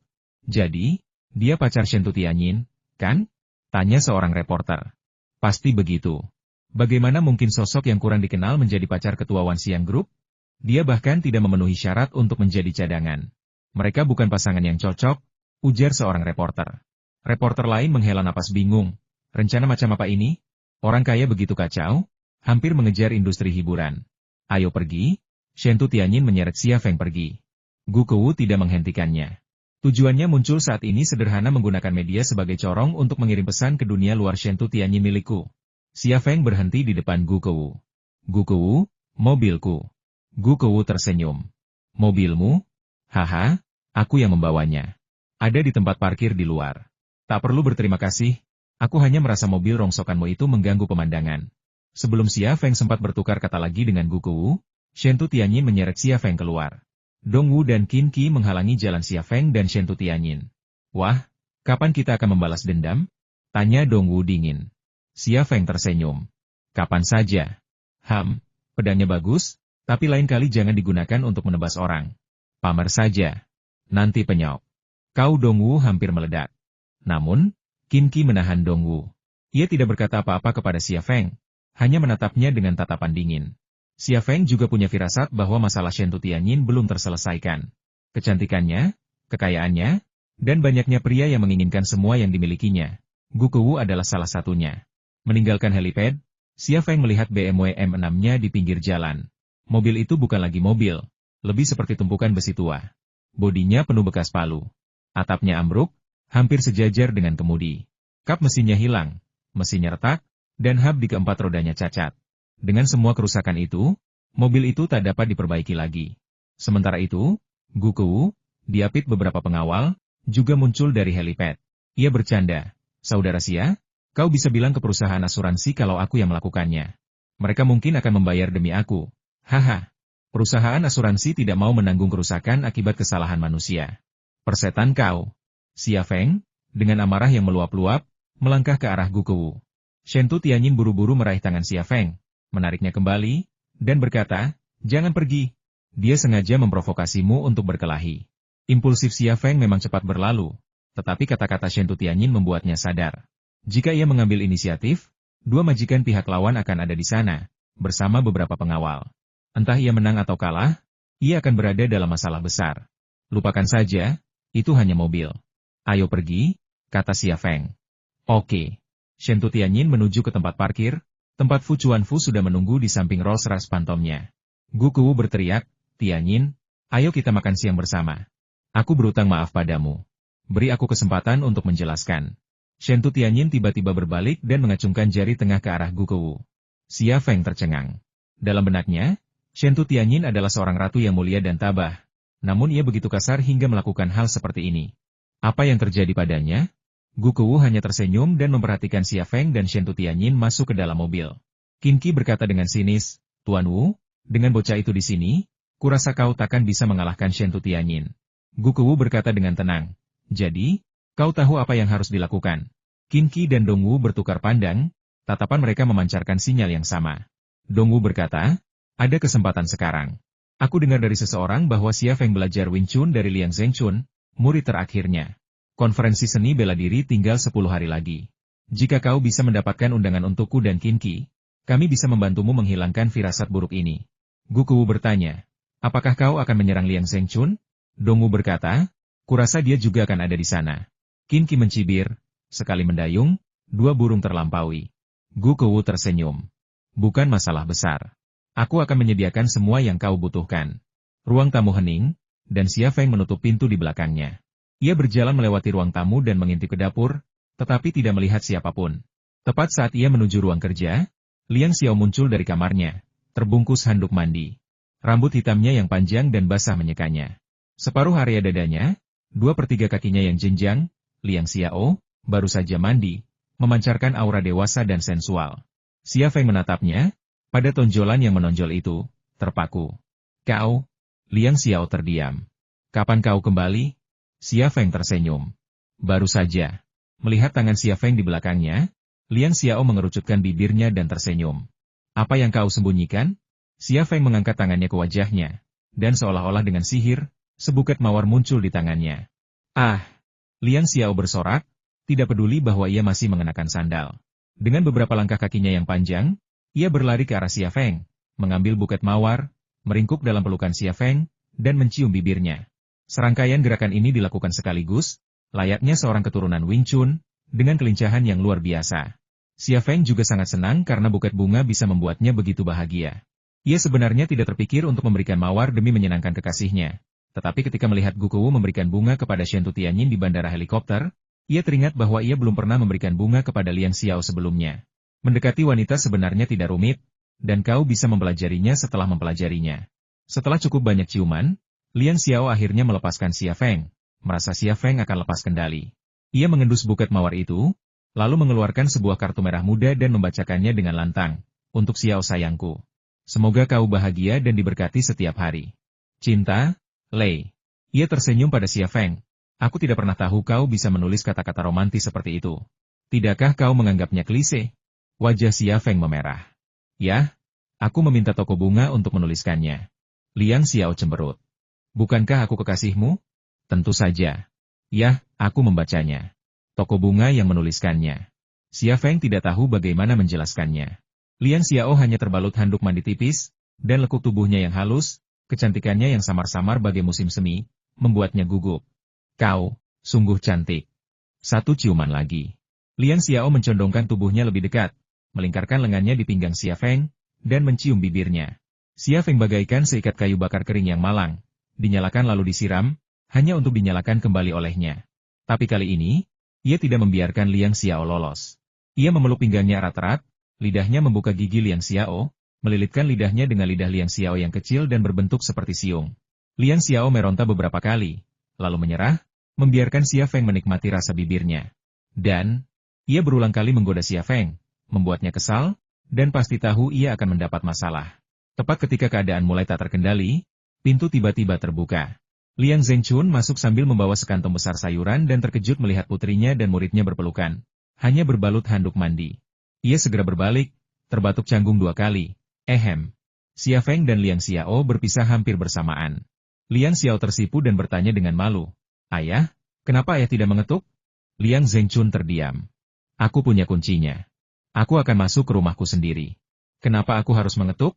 S1: Jadi, dia pacar Shen Tianyin, kan? Tanya seorang reporter. Pasti begitu. Bagaimana mungkin sosok yang kurang dikenal menjadi pacar ketua Wanxiang Group? Dia bahkan tidak memenuhi syarat untuk menjadi cadangan. Mereka bukan pasangan yang cocok, ujar seorang reporter. Reporter lain menghela napas bingung. Rencana macam apa ini? Orang kaya begitu kacau, hampir mengejar industri hiburan. Ayo pergi. Shen Tianyin menyeret Xia Feng pergi. Gu Kewu tidak menghentikannya. Tujuannya muncul saat ini sederhana, menggunakan media sebagai corong untuk mengirim pesan ke dunia luar Shen Tianyin milikku. Xia Feng berhenti di depan Gu Kewu. Gu Kewu, mobilku. Gu Kewu tersenyum. Mobilmu? Haha, aku yang membawanya. Ada di tempat parkir di luar. Tak perlu berterima kasih, aku hanya merasa mobil rongsokanmu itu mengganggu pemandangan. Sebelum Xia Feng sempat bertukar kata lagi dengan Gu Kewu, Shen Tianyin menyeret Xia Feng keluar. Dong Wu dan Qin Qi menghalangi jalan Xia Feng dan Shen Tianyin. Wah, kapan kita akan membalas dendam? Tanya Dong Wu dingin. Xia Feng tersenyum. Kapan saja. Pedangnya bagus, tapi lain kali jangan digunakan untuk menebas orang. Pamer saja. Nanti penyok. Kau Dong Wu hampir meledak. Namun, Qin Qi menahan Dong Wu. Ia tidak berkata apa-apa kepada Xia Feng, hanya menatapnya dengan tatapan dingin. Xia Feng juga punya firasat bahwa masalah Shen Tianyin belum terselesaikan. Kecantikannya, kekayaannya, dan banyaknya pria yang menginginkan semua yang dimilikinya. Gu Kewu adalah salah satunya. Meninggalkan helipad, Xia Feng melihat BMW M6-nya di pinggir jalan. Mobil itu bukan lagi mobil, lebih seperti tumpukan besi tua. Bodinya penuh bekas palu. Atapnya ambruk, hampir sejajar dengan kemudi. Kap mesinnya hilang, mesinnya retak, dan hub di keempat rodanya cacat. Dengan semua kerusakan itu, mobil itu tak dapat diperbaiki lagi. Sementara itu, Gu Kewu, diapit beberapa pengawal, juga muncul dari helipad. Ia bercanda, Saudara Xia, kau bisa bilang ke perusahaan asuransi kalau aku yang melakukannya. Mereka mungkin akan membayar demi aku. Haha, perusahaan asuransi tidak mau menanggung kerusakan akibat kesalahan manusia. Persetan kau. Xia Feng, dengan amarah yang meluap-luap, melangkah ke arah Gu Kewu. Shen Tianyin buru-buru meraih tangan Xia Feng, menariknya kembali, dan berkata, jangan pergi. Dia sengaja memprovokasimu untuk berkelahi. Impulsif Xia Feng memang cepat berlalu, tetapi kata-kata Shen Tianyin membuatnya sadar. Jika ia mengambil inisiatif, dua majikan pihak lawan akan ada di sana, bersama beberapa pengawal. Entah ia menang atau kalah, ia akan berada dalam masalah besar. Lupakan saja, itu hanya mobil. Ayo pergi, kata Xia Feng. Oke. Shen Tianyin menuju ke tempat parkir, tempat Fu Chuanfu sudah menunggu di samping Rolls-Royce Phantomnya. Gu Kewu berteriak, Tianyin, ayo kita makan siang bersama. Aku berutang maaf padamu. Beri aku kesempatan untuk menjelaskan. Shen Tianyin tiba-tiba berbalik dan mengacungkan jari tengah ke arah Gu Kewu. Xia Feng tercengang. Dalam benaknya, Shen Tianyin adalah seorang ratu yang mulia dan tabah. Namun ia begitu kasar hingga melakukan hal seperti ini. Apa yang terjadi padanya? Gu Kewu hanya tersenyum dan memperhatikan Xia Feng dan Shen Tianyin masuk ke dalam mobil. Qin Qi berkata dengan sinis, Tuan Wu, dengan bocah itu di sini, kurasa kau takkan bisa mengalahkan Shen Tianyin. Gu Kewu berkata dengan tenang, jadi, kau tahu apa yang harus dilakukan. Qin Qi dan Dong Wu bertukar pandang, tatapan mereka memancarkan sinyal yang sama. Dong Wu berkata, ada kesempatan sekarang. Aku dengar dari seseorang bahwa Xia Feng belajar Wing Chun dari Liang Zhengchun, murid terakhirnya. Konferensi seni bela diri tinggal 10 hari lagi. Jika kau bisa mendapatkan undangan untukku dan Qin Qi, kami bisa membantumu menghilangkan firasat buruk ini. Gu Kewu bertanya, apakah kau akan menyerang Liang Zhengchun? Dong Wu berkata, kurasa dia juga akan ada di sana. Qin Qi mencibir, sekali mendayung, 2 burung terlampaui. Gu Kewu tersenyum. Bukan masalah besar. Aku akan menyediakan semua yang kau butuhkan. Ruang tamu hening, dan Xia Feng menutup pintu di belakangnya. Ia berjalan melewati ruang tamu dan mengintip ke dapur, tetapi tidak melihat siapapun. Tepat saat ia menuju ruang kerja, Liang Xiao muncul dari kamarnya, terbungkus handuk mandi. Rambut hitamnya yang panjang dan basah menyekanya. Separuh area dadanya, 2/3 kakinya yang jenjang, Liang Xiao, baru saja mandi, memancarkan aura dewasa dan sensual. Xia Feng menatapnya, pada tonjolan yang menonjol itu, terpaku. Kau? Liang Xiao terdiam. Kapan kau kembali? Xia Feng tersenyum. Baru saja. Melihat tangan Xia Feng di belakangnya, Liang Xiao mengerucutkan bibirnya dan tersenyum. Apa yang kau sembunyikan? Xia Feng mengangkat tangannya ke wajahnya, dan seolah-olah dengan sihir, sebuket mawar muncul di tangannya. Ah! Liang Xiao bersorak, tidak peduli bahwa ia masih mengenakan sandal. Dengan beberapa langkah kakinya yang panjang, ia berlari ke arah Xia Feng, mengambil buket mawar, meringkuk dalam pelukan Xia Feng, dan mencium bibirnya. Serangkaian gerakan ini dilakukan sekaligus, layaknya seorang keturunan Wing Chun, dengan kelincahan yang luar biasa. Xia Feng juga sangat senang karena buket bunga bisa membuatnya begitu bahagia. Ia sebenarnya tidak terpikir untuk memberikan mawar demi menyenangkan kekasihnya. Tetapi ketika melihat Gu Kewu memberikan bunga kepada Shen Tianyin di bandara helikopter, ia teringat bahwa ia belum pernah memberikan bunga kepada Liang Xiao sebelumnya. Mendekati wanita sebenarnya tidak rumit, dan kau bisa mempelajarinya setelah mempelajarinya. Setelah cukup banyak ciuman, Liang Xiao akhirnya melepaskan Xia Feng, merasa Xia Feng akan lepas kendali. Ia mengendus buket mawar itu, lalu mengeluarkan sebuah kartu merah muda dan membacakannya dengan lantang. Untuk Xiao sayangku. Semoga kau bahagia dan diberkati setiap hari. Cinta, Lei. Ia tersenyum pada Xia Feng. Aku tidak pernah tahu kau bisa menulis kata-kata romantis seperti itu. Tidakkah kau menganggapnya klise? Wajah Xia Feng memerah. Ya, aku meminta toko bunga untuk menuliskannya. Liang Xiao cemberut. Bukankah aku kekasihmu? Tentu saja. Yah, aku membacanya. Toko bunga yang menuliskannya. Xia Feng tidak tahu bagaimana menjelaskannya. Liang Xiao hanya terbalut handuk mandi tipis, dan lekuk tubuhnya yang halus, kecantikannya yang samar-samar bagai musim semi, membuatnya gugup. Kau, sungguh cantik. Satu ciuman lagi. Liang Xiao mencondongkan tubuhnya lebih dekat, melingkarkan lengannya di pinggang Xia Feng, dan mencium bibirnya. Xia Feng bagaikan seikat kayu bakar kering yang malang. Dinyalakan lalu disiram, hanya untuk dinyalakan kembali olehnya. Tapi kali ini, ia tidak membiarkan Liang Xiao lolos. Ia memeluk pinggangnya erat-erat, lidahnya membuka gigi Liang Xiao, melilitkan lidahnya dengan lidah Liang Xiao yang kecil dan berbentuk seperti siung. Liang Xiao meronta beberapa kali, lalu menyerah, membiarkan Xia Feng menikmati rasa bibirnya. Dan, ia berulang kali menggoda Xia Feng, membuatnya kesal, dan pasti tahu ia akan mendapat masalah. Tepat ketika keadaan mulai tak terkendali, pintu tiba-tiba terbuka. Liang Zhengchun masuk sambil membawa sekantong besar sayuran dan terkejut melihat putrinya dan muridnya berpelukan. Hanya berbalut handuk mandi. Ia segera berbalik, terbatuk canggung 2 kali. Ehem. Xia Feng dan Liang Xiao berpisah hampir bersamaan. Liang Xiao tersipu dan bertanya dengan malu. Ayah, kenapa ayah tidak mengetuk? Liang Zhengchun terdiam. Aku punya kuncinya. Aku akan masuk ke rumahku sendiri. Kenapa aku harus mengetuk?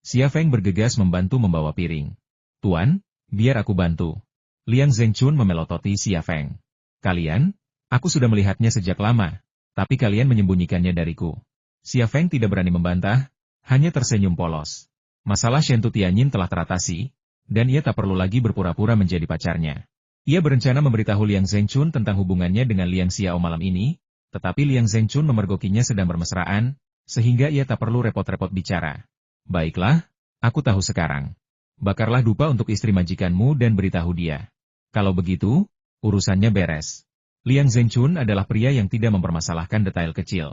S1: Xia Feng bergegas membantu membawa piring. Tuan, biar aku bantu. Liang Zhengchun memelototi Xia Feng. Kalian? Aku sudah melihatnya sejak lama. Tapi kalian menyembunyikannya dariku. Xia Feng tidak berani membantah, hanya tersenyum polos. Masalah Shen Tutianyin telah teratasi, dan ia tak perlu lagi berpura-pura menjadi pacarnya. Ia berencana memberitahu Liang Zhengchun tentang hubungannya dengan Liang Xiao malam ini, tetapi Liang Zhengchun memergokinya sedang bermesraan, sehingga ia tak perlu repot-repot bicara. Baiklah, aku tahu sekarang. Bakarlah dupa untuk istri majikanmu dan beritahu dia. Kalau begitu, urusannya beres. Liang Zhengchun adalah pria yang tidak mempermasalahkan detail kecil.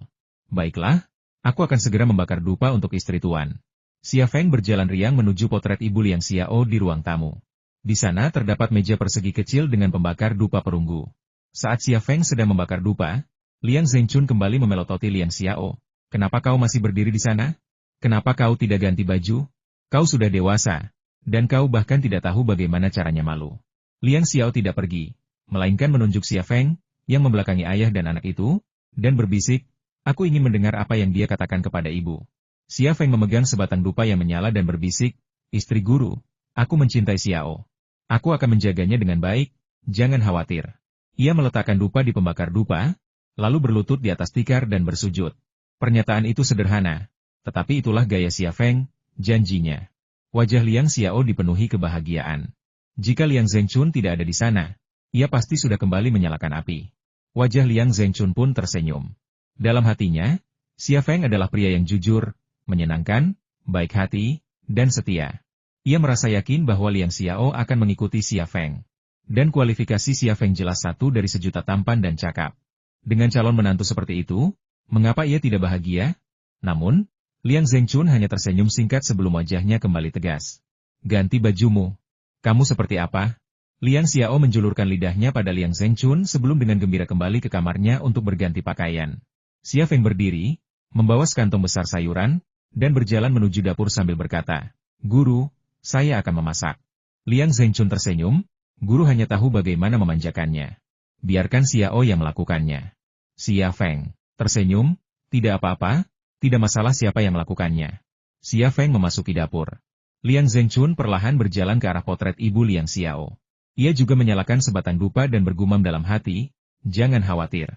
S1: Baiklah, aku akan segera membakar dupa untuk istri tuan. Xia Feng berjalan riang menuju potret ibu Liang Xiao di ruang tamu. Di sana terdapat meja persegi kecil dengan pembakar dupa perunggu. Saat Xia Feng sedang membakar dupa, Liang Zhengchun kembali memelototi Liang Xiao. Kenapa kau masih berdiri di sana? Kenapa kau tidak ganti baju? Kau sudah dewasa, dan kau bahkan tidak tahu bagaimana caranya malu. Liang Xiao tidak pergi, melainkan menunjuk Xia Feng, yang membelakangi ayah dan anak itu, dan berbisik, aku ingin mendengar apa yang dia katakan kepada ibu. Xia Feng memegang sebatang dupa yang menyala dan berbisik, istri guru, aku mencintai Xiao. Aku akan menjaganya dengan baik, jangan khawatir. Ia meletakkan dupa di pembakar dupa, lalu berlutut di atas tikar dan bersujud. Pernyataan itu sederhana, tetapi itulah gaya Xia Feng, janjinya. Wajah Liang Xiao dipenuhi kebahagiaan. Jika Liang Zhengchun tidak ada di sana, ia pasti sudah kembali menyalakan api. Wajah Liang Zhengchun pun tersenyum. Dalam hatinya, Xia Feng adalah pria yang jujur, menyenangkan, baik hati, dan setia. Ia merasa yakin bahwa Liang Xiao akan mengikuti Xia Feng. Dan kualifikasi Xia Feng jelas satu dari sejuta tampan dan cakap. Dengan calon menantu seperti itu, mengapa ia tidak bahagia? Namun, Liang Zhengchun hanya tersenyum singkat sebelum wajahnya kembali tegas. Ganti bajumu. Kamu seperti apa? Liang Xiao menjulurkan lidahnya pada Liang Zhengchun sebelum dengan gembira kembali ke kamarnya untuk berganti pakaian. Xia Feng berdiri, membawa sekantong besar sayuran, dan berjalan menuju dapur sambil berkata, Guru, saya akan memasak. Liang Zhengchun tersenyum, guru hanya tahu bagaimana memanjakannya. Biarkan Xiao yang melakukannya. Xia Feng tersenyum, tidak apa-apa, tidak masalah siapa yang melakukannya. Xia Feng memasuki dapur. Liang Zhengchun perlahan berjalan ke arah potret ibu Liang Xiao. Ia juga menyalakan sebatang dupa dan bergumam dalam hati, jangan khawatir.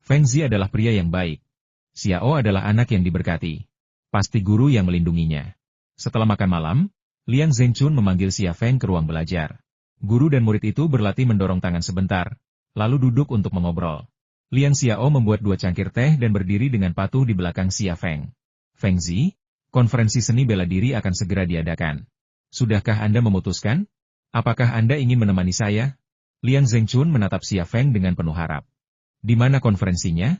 S1: Feng Zi adalah pria yang baik. Xiao adalah anak yang diberkati. Pasti guru yang melindunginya. Setelah makan malam, Liang Zhengchun memanggil Xia Feng ke ruang belajar. Guru dan murid itu berlatih mendorong tangan sebentar, lalu duduk untuk mengobrol. Liang Xiao membuat 2 cangkir teh dan berdiri dengan patuh di belakang Xia Feng. Feng Zi, konferensi seni bela diri akan segera diadakan. Sudahkah Anda memutuskan? Apakah Anda ingin menemani saya? Liang Zhengchun menatap Xia Feng dengan penuh harap. Di mana konferensinya?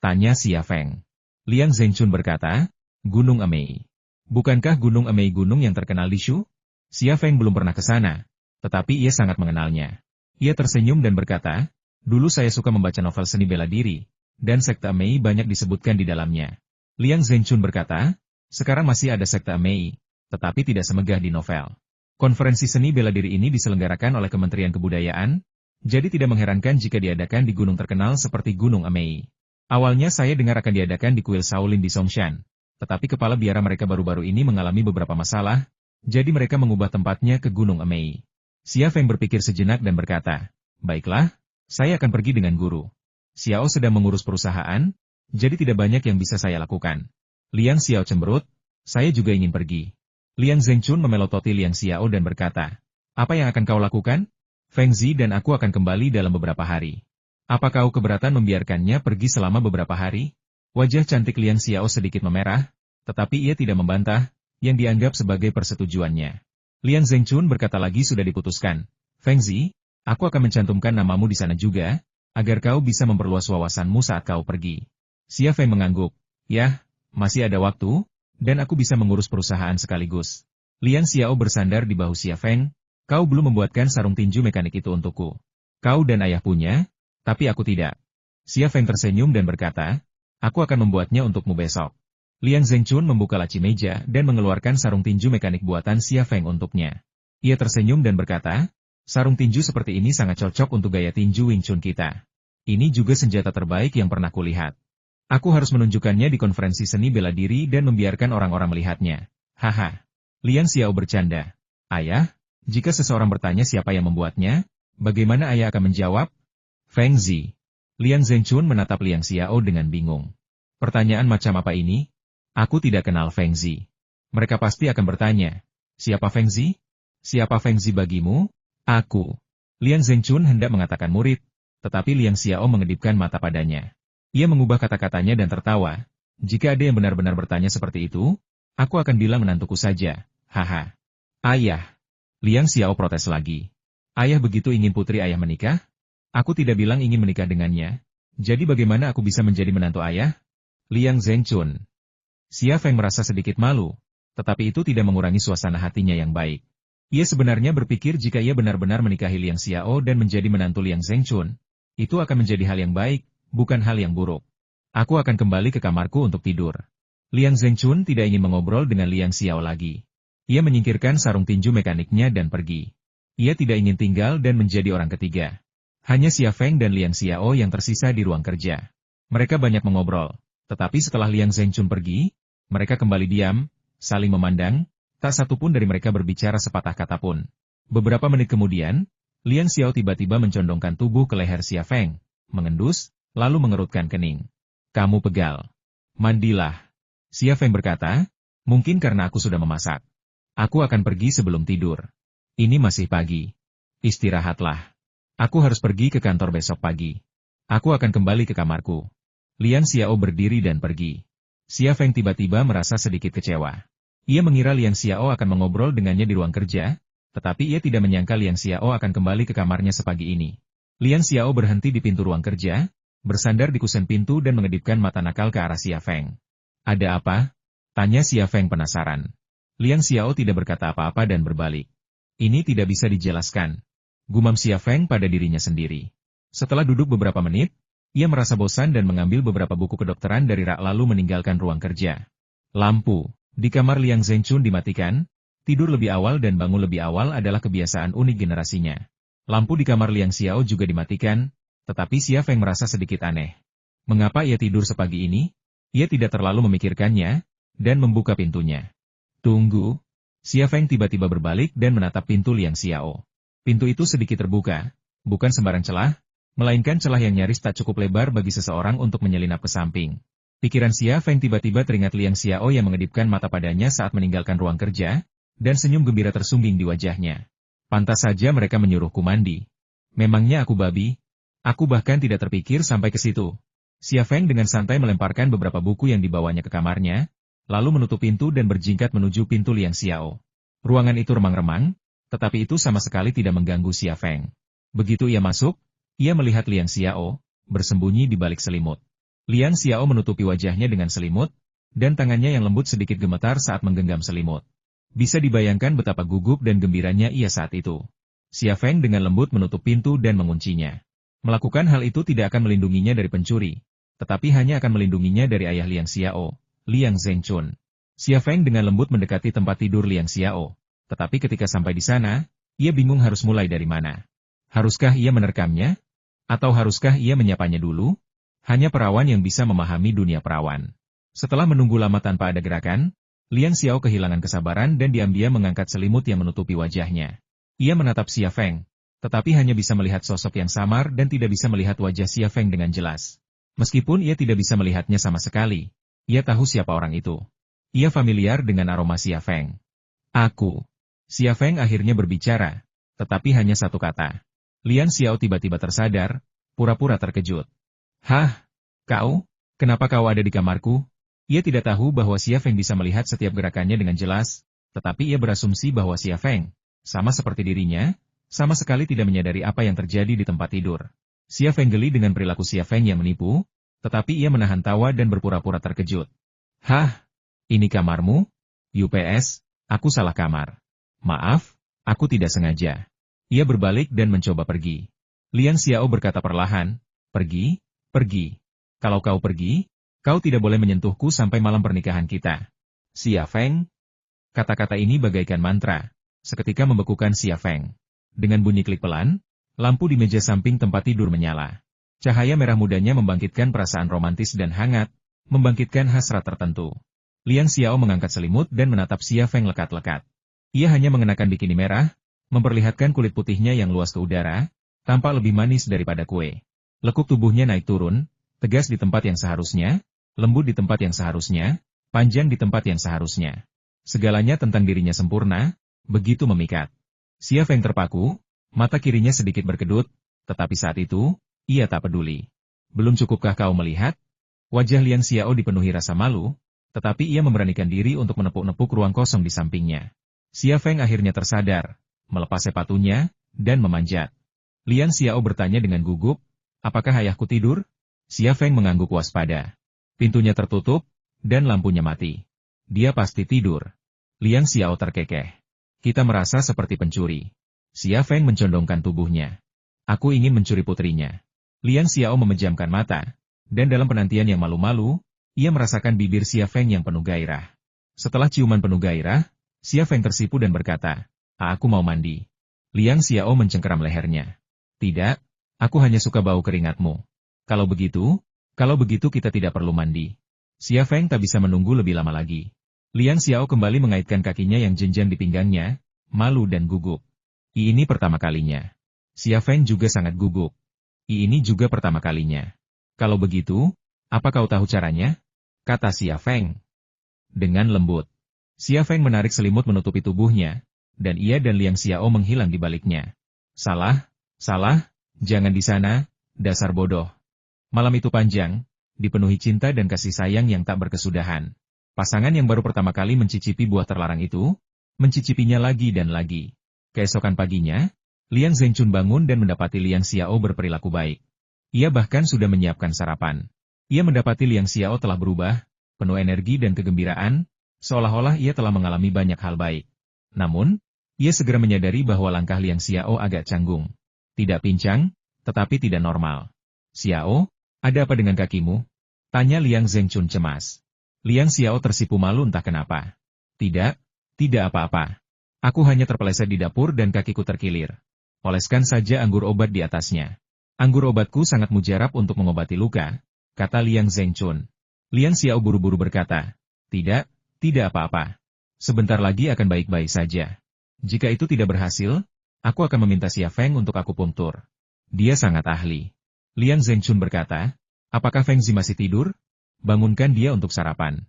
S1: Tanya Xia Feng. Liang Zhengchun berkata, Gunung Emei. Bukankah Gunung Emei gunung yang terkenal di Shu? Xia Feng belum pernah ke sana, tetapi ia sangat mengenalnya. Ia tersenyum dan berkata, dulu saya suka membaca novel seni bela diri, dan sekte Emei banyak disebutkan di dalamnya. Liang Zhengchun berkata, sekarang masih ada sekte Emei, tetapi tidak semegah di novel. Konferensi seni bela diri ini diselenggarakan oleh Kementerian Kebudayaan, jadi tidak mengherankan jika diadakan di gunung terkenal seperti Gunung Emei. Awalnya saya dengar akan diadakan di kuil Shaolin di Songshan. Tetapi kepala biara mereka baru-baru ini mengalami beberapa masalah, jadi mereka mengubah tempatnya ke Gunung Emei. Xia Feng berpikir sejenak dan berkata, baiklah, saya akan pergi dengan guru. Xiao sedang mengurus perusahaan, jadi tidak banyak yang bisa saya lakukan. Liang Xiao cemberut, saya juga ingin pergi. Liang Zhengchun memelototi Liang Xiao dan berkata, apa yang akan kau lakukan? Feng Zi dan aku akan kembali dalam beberapa hari. Apa kau keberatan membiarkannya pergi selama beberapa hari? Wajah cantik Liang Xiao sedikit memerah, tetapi ia tidak membantah, yang dianggap sebagai persetujuannya. Liang Zhengchun berkata lagi sudah diputuskan. Feng Zi, aku akan mencantumkan namamu di sana juga, agar kau bisa memperluas wawasanmu saat kau pergi. Xia Feng mengangguk. Yah, masih ada waktu, dan aku bisa mengurus perusahaan sekaligus. Liang Xiao bersandar di bahu Xia Feng, kau belum membuatkan sarung tinju mekanik itu untukku. Kau dan ayah punya, tapi aku tidak. Xia Feng tersenyum dan berkata, aku akan membuatnya untukmu besok. Liang Zhengchun membuka laci meja dan mengeluarkan sarung tinju mekanik buatan Xia Feng untuknya. Ia tersenyum dan berkata, sarung tinju seperti ini sangat cocok untuk gaya tinju Wing Chun kita. Ini juga senjata terbaik yang pernah kulihat. Aku harus menunjukkannya di konferensi seni bela diri dan membiarkan orang-orang melihatnya. Haha. Liang Xiao bercanda. Ayah, jika seseorang bertanya siapa yang membuatnya, bagaimana ayah akan menjawab? Feng Zi. Liang Zhengchun menatap Liang Xiao dengan bingung. Pertanyaan macam apa ini? Aku tidak kenal Feng Zi. Mereka pasti akan bertanya, siapa Feng Zi? Siapa Feng Zi bagimu? Aku. Liang Zhengchun hendak mengatakan murid, tetapi Liang Xiao mengedipkan mata padanya. Ia mengubah kata-katanya dan tertawa. Jika ada yang benar-benar bertanya seperti itu, aku akan bilang menantuku saja. Haha. Ayah. Liang Xiao protes lagi. Ayah begitu ingin putri ayah menikah? Aku tidak bilang ingin menikah dengannya. Jadi bagaimana aku bisa menjadi menantu ayah? Liang Zhengchun. Xia Feng merasa sedikit malu, tetapi itu tidak mengurangi suasana hatinya yang baik. Ia sebenarnya berpikir jika ia benar-benar menikahi Liang Xiao dan menjadi menantu Liang Zhengchun, itu akan menjadi hal yang baik, bukan hal yang buruk. Aku akan kembali ke kamarku untuk tidur. Liang Zhengchun tidak ingin mengobrol dengan Liang Xiao lagi. Ia menyingkirkan sarung tinju mekaniknya dan pergi. Ia tidak ingin tinggal dan menjadi orang ketiga. Hanya Xia Feng dan Liang Xiao yang tersisa di ruang kerja. Mereka banyak mengobrol, tetapi setelah Liang Zhengchun pergi, mereka kembali diam, saling memandang, tak satu pun dari mereka berbicara sepatah kata pun. Beberapa menit kemudian, Liang Xiao tiba-tiba mencondongkan tubuh ke leher Xia Feng, mengendus, lalu mengerutkan kening. Kamu pegal. Mandilah. Xia Feng berkata, mungkin karena aku sudah memasak. Aku akan pergi sebelum tidur. Ini masih pagi. Istirahatlah. Aku harus pergi ke kantor besok pagi. Aku akan kembali ke kamarku. Liang Xiao berdiri dan pergi. Xia Feng tiba-tiba merasa sedikit kecewa. Ia mengira Liang Xiao akan mengobrol dengannya di ruang kerja, tetapi ia tidak menyangka Liang Xiao akan kembali ke kamarnya sepagi ini. Liang Xiao berhenti di pintu ruang kerja, bersandar di kusen pintu dan mengedipkan mata nakal ke arah Xia Feng. Ada apa? Tanya Xia Feng penasaran. Liang Xiao tidak berkata apa-apa dan berbalik. Ini tidak bisa dijelaskan. Gumam Xia Feng pada dirinya sendiri. Setelah duduk beberapa menit, ia merasa bosan dan mengambil beberapa buku kedokteran dari rak lalu meninggalkan ruang kerja. Lampu di kamar Liang Zhengchun dimatikan, tidur lebih awal dan bangun lebih awal adalah kebiasaan unik generasinya. Lampu di kamar Liang Xiao juga dimatikan, tetapi Xia Feng merasa sedikit aneh. Mengapa ia tidur sepagi ini? Ia tidak terlalu memikirkannya, dan membuka pintunya. Tunggu. Xia Feng tiba-tiba berbalik dan menatap pintu Liang Xiao. Pintu itu sedikit terbuka, bukan sembarang celah, melainkan celah yang nyaris tak cukup lebar bagi seseorang untuk menyelinap ke samping. Pikiran Xia Feng tiba-tiba teringat Liang Xiao yang mengedipkan mata padanya saat meninggalkan ruang kerja, dan senyum gembira tersungging di wajahnya. Pantas saja mereka menyuruhku mandi. Memangnya aku babi? Aku bahkan tidak terpikir sampai ke situ. Xia Feng dengan santai melemparkan beberapa buku yang dibawanya ke kamarnya, lalu menutup pintu dan berjingkat menuju pintu Liang Xiao. Ruangan itu remang-remang, tetapi itu sama sekali tidak mengganggu Xia Feng. Begitu ia masuk, ia melihat Liang Xiao, bersembunyi di balik selimut. Liang Xiao menutupi wajahnya dengan selimut, dan tangannya yang lembut sedikit gemetar saat menggenggam selimut. Bisa dibayangkan betapa gugup dan gembiranya ia saat itu. Xia Feng dengan lembut menutup pintu dan menguncinya. Melakukan hal itu tidak akan melindunginya dari pencuri, tetapi hanya akan melindunginya dari ayah Liang Xiao, Liang Zhengchun. Xia Feng dengan lembut mendekati tempat tidur Liang Xiao. Tetapi ketika sampai di sana, ia bingung harus mulai dari mana. Haruskah ia menerkamnya? Atau haruskah ia menyapanya dulu? Hanya perawan yang bisa memahami dunia perawan. Setelah menunggu lama tanpa ada gerakan, Liang Xiao kehilangan kesabaran dan diam-diam mengangkat selimut yang menutupi wajahnya. Ia menatap Xia Feng, tetapi hanya bisa melihat sosok yang samar dan tidak bisa melihat wajah Xia Feng dengan jelas. Meskipun ia tidak bisa melihatnya sama sekali, ia tahu siapa orang itu. Ia familiar dengan aroma Xia Feng. Aku. Xia Feng akhirnya berbicara, tetapi hanya satu kata. Liang Xiao tiba-tiba tersadar, pura-pura terkejut. Hah? Kau? Kenapa kau ada di kamarku? Ia tidak tahu bahwa Xia Feng bisa melihat setiap gerakannya dengan jelas, tetapi ia berasumsi bahwa Xia Feng, sama seperti dirinya, sama sekali tidak menyadari apa yang terjadi di tempat tidur. Xia Feng geli dengan perilaku Xia Feng yang menipu, tetapi ia menahan tawa dan berpura-pura terkejut. Hah? Ini kamarmu? UPS, aku salah kamar. Maaf, aku tidak sengaja. Ia berbalik dan mencoba pergi. Liang Xiao berkata perlahan, pergi, pergi. Kalau kau pergi, kau tidak boleh menyentuhku sampai malam pernikahan kita. Xia Feng? Kata-kata ini bagaikan mantra, seketika membekukan Xia Feng. Dengan bunyi klik pelan, lampu di meja samping tempat tidur menyala. Cahaya merah mudanya membangkitkan perasaan romantis dan hangat, membangkitkan hasrat tertentu. Liang Xiao mengangkat selimut dan menatap Xia Feng lekat-lekat. Ia hanya mengenakan bikini merah, memperlihatkan kulit putihnya yang luas ke udara, tampak lebih manis daripada kue. Lekuk tubuhnya naik turun, tegas di tempat yang seharusnya, lembut di tempat yang seharusnya, panjang di tempat yang seharusnya. Segalanya tentang dirinya sempurna, begitu memikat. Xia Feng terpaku, mata kirinya sedikit berkedut, tetapi saat itu, ia tak peduli. Belum cukupkah kau melihat? Wajah Liang Xiao dipenuhi rasa malu, tetapi ia memberanikan diri untuk menepuk-nepuk ruang kosong di sampingnya. Xia Feng akhirnya tersadar, melepas sepatunya, dan memanjat. Liang Xiao bertanya dengan gugup, apakah ayahku tidur? Xia Feng mengangguk waspada. Pintunya tertutup, dan lampunya mati. Dia pasti tidur. Liang Xiao terkekeh. Kita merasa seperti pencuri. Xia Feng mencondongkan tubuhnya. Aku ingin mencuri putrinya. Liang Xiao memejamkan mata, dan dalam penantian yang malu-malu, ia merasakan bibir Xia Feng yang penuh gairah. Setelah ciuman penuh gairah, Xia Feng tersipu dan berkata, aku mau mandi. Liang Xiao mencengkeram lehernya. Tidak, aku hanya suka bau keringatmu. Kalau begitu kita tidak perlu mandi. Xia Feng tak bisa menunggu lebih lama lagi. Liang Xiao kembali mengaitkan kakinya yang jenjang di pinggangnya, malu dan gugup. Ini pertama kalinya. Xia Feng juga sangat gugup. Ini juga pertama kalinya. Kalau begitu, apa kau tahu caranya? Kata Xia Feng. Dengan lembut. Xia Feng menarik selimut menutupi tubuhnya, dan ia dan Liang Xiao menghilang di baliknya. Salah, jangan di sana, dasar bodoh. Malam itu panjang, dipenuhi cinta dan kasih sayang yang tak berkesudahan. Pasangan yang baru pertama kali mencicipi buah terlarang itu, mencicipinya lagi dan lagi. Keesokan paginya, Liang Zhengchun bangun dan mendapati Liang Xiao berperilaku baik. Ia bahkan sudah menyiapkan sarapan. Ia mendapati Liang Xiao telah berubah, penuh energi dan kegembiraan, seolah-olah ia telah mengalami banyak hal baik. Namun, ia segera menyadari bahwa langkah Liang Xiao agak canggung. Tidak pincang, tetapi tidak normal. Xiao, ada apa dengan kakimu? Tanya Liang Zhengchun cemas. Liang Xiao tersipu malu entah kenapa. Tidak apa-apa. Aku hanya terpeleset di dapur dan kakiku terkilir. Oleskan saja anggur obat di atasnya. Anggur obatku sangat mujarab untuk mengobati luka, kata Liang Zhengchun. Liang Xiao buru-buru berkata, tidak apa-apa. Sebentar lagi akan baik-baik saja. Jika itu tidak berhasil, aku akan meminta Xia Feng untuk aku punktur. Dia sangat ahli. Liang Zhengchun berkata, apakah Feng Zi masih tidur? Bangunkan dia untuk sarapan.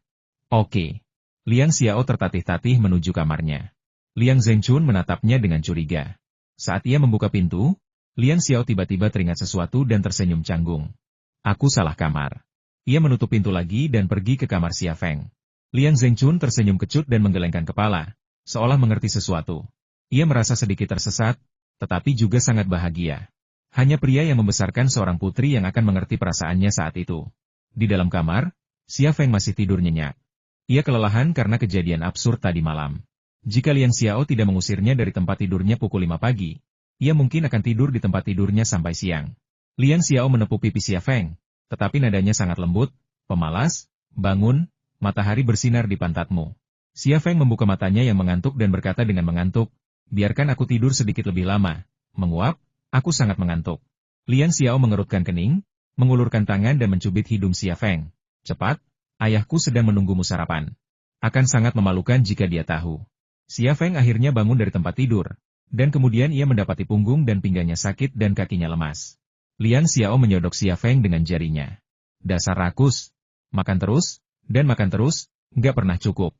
S1: Oke. Liang Xiao tertatih-tatih menuju kamarnya. Liang Zhengchun menatapnya dengan curiga. Saat ia membuka pintu, Liang Xiao tiba-tiba teringat sesuatu dan tersenyum canggung. Aku salah kamar. Ia menutup pintu lagi dan pergi ke kamar Xia Feng. Liang Zhengchun tersenyum kecut dan menggelengkan kepala, seolah mengerti sesuatu. Ia merasa sedikit tersesat, tetapi juga sangat bahagia. Hanya pria yang membesarkan seorang putri yang akan mengerti perasaannya saat itu. Di dalam kamar, Xia Feng masih tidur nyenyak. Ia kelelahan karena kejadian absurd tadi malam. Jika Liang Xiao tidak mengusirnya dari tempat tidurnya pukul 5 pagi, ia mungkin akan tidur di tempat tidurnya sampai siang. Liang Xiao menepuk pipi Xia Feng, tetapi nadanya sangat lembut, pemalas, bangun, matahari bersinar di pantatmu. Xia Feng membuka matanya yang mengantuk dan berkata dengan mengantuk, biarkan aku tidur sedikit lebih lama. Menguap, aku sangat mengantuk. Liang Xiao mengerutkan kening, mengulurkan tangan dan mencubit hidung Xia Feng. Cepat, ayahku sedang menunggumu sarapan. Akan sangat memalukan jika dia tahu. Xia Feng akhirnya bangun dari tempat tidur, dan kemudian ia mendapati punggung dan pinggangnya sakit dan kakinya lemas. Liang Xiao menyodok Xia Feng dengan jarinya. Dasar rakus. Makan terus, dan makan terus, nggak pernah cukup.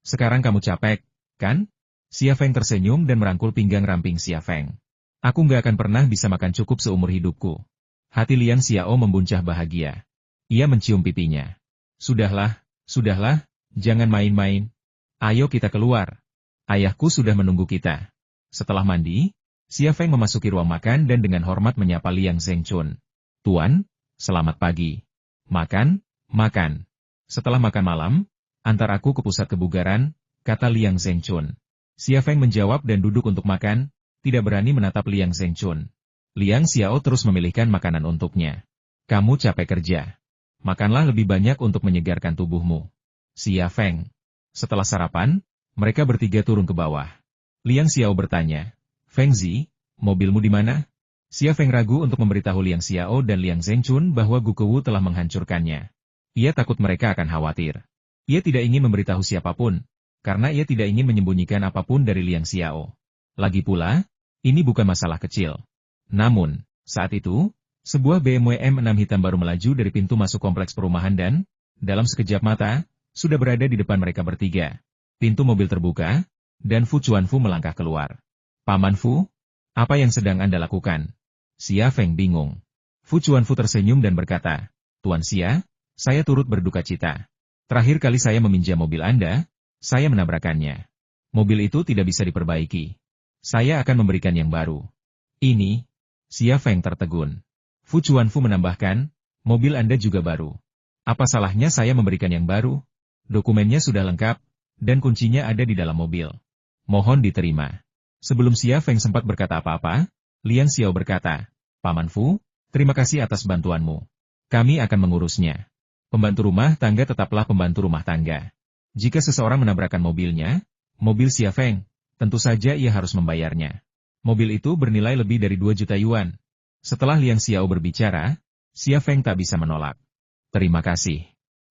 S1: Sekarang kamu capek, kan? Xia Feng tersenyum dan merangkul pinggang ramping Xia Feng. Aku nggak akan pernah bisa makan cukup seumur hidupku. Hati Liang Xiao membuncah bahagia. Ia mencium pipinya. Sudahlah, jangan main-main. Ayo kita keluar. Ayahku sudah menunggu kita. Setelah mandi, Xia Feng memasuki ruang makan dan dengan hormat menyapa Liang Zhengchun. Tuan, selamat pagi. Makan. Setelah makan malam, antar aku ke pusat kebugaran, kata Liang Zhengchun. Xia Feng menjawab dan duduk untuk makan, tidak berani menatap Liang Zhengchun. Liang Xiao terus memilihkan makanan untuknya. Kamu capek kerja. Makanlah lebih banyak untuk menyegarkan tubuhmu. Xia Feng. Setelah sarapan, mereka bertiga turun ke bawah. Liang Xiao bertanya, Feng Zi, mobilmu di mana? Xia Feng ragu untuk memberitahu Liang Xiao dan Liang Zhengchun bahwa Gukewu telah menghancurkannya. Ia takut mereka akan khawatir. Ia tidak ingin memberitahu siapapun, karena ia tidak ingin menyembunyikan apapun dari Liang Xiao. Lagi pula, ini bukan masalah kecil. Namun, saat itu, Sebuah BMW M6 hitam baru melaju dari pintu masuk kompleks perumahan dan, dalam sekejap mata, sudah berada di depan mereka bertiga. Pintu mobil terbuka, dan Fu Chuanfu melangkah keluar. Paman Fu, apa yang sedang Anda lakukan? Xia Feng bingung. Fu Chuanfu tersenyum dan berkata, Tuan Xia, saya turut berduka cita. Terakhir kali saya meminjam mobil Anda, saya menabrakannya. Mobil itu tidak bisa diperbaiki. Saya akan memberikan yang baru. Ini, Xia Feng tertegun. Fu Chuanfu menambahkan, mobil Anda juga baru. Apa salahnya saya memberikan yang baru? Dokumennya sudah lengkap, dan kuncinya ada di dalam mobil. Mohon diterima. Sebelum Xia Feng sempat berkata apa-apa, Liang Xiao berkata, Paman Fu, terima kasih atas bantuanmu. Kami akan mengurusnya. Pembantu rumah tangga tetaplah pembantu rumah tangga. Jika seseorang menabrakkan mobilnya, mobil Xia Feng, tentu saja ia harus membayarnya. Mobil itu bernilai lebih dari 2 juta yuan. Setelah Liang Xiao berbicara, Xia Feng tak bisa menolak. Terima kasih.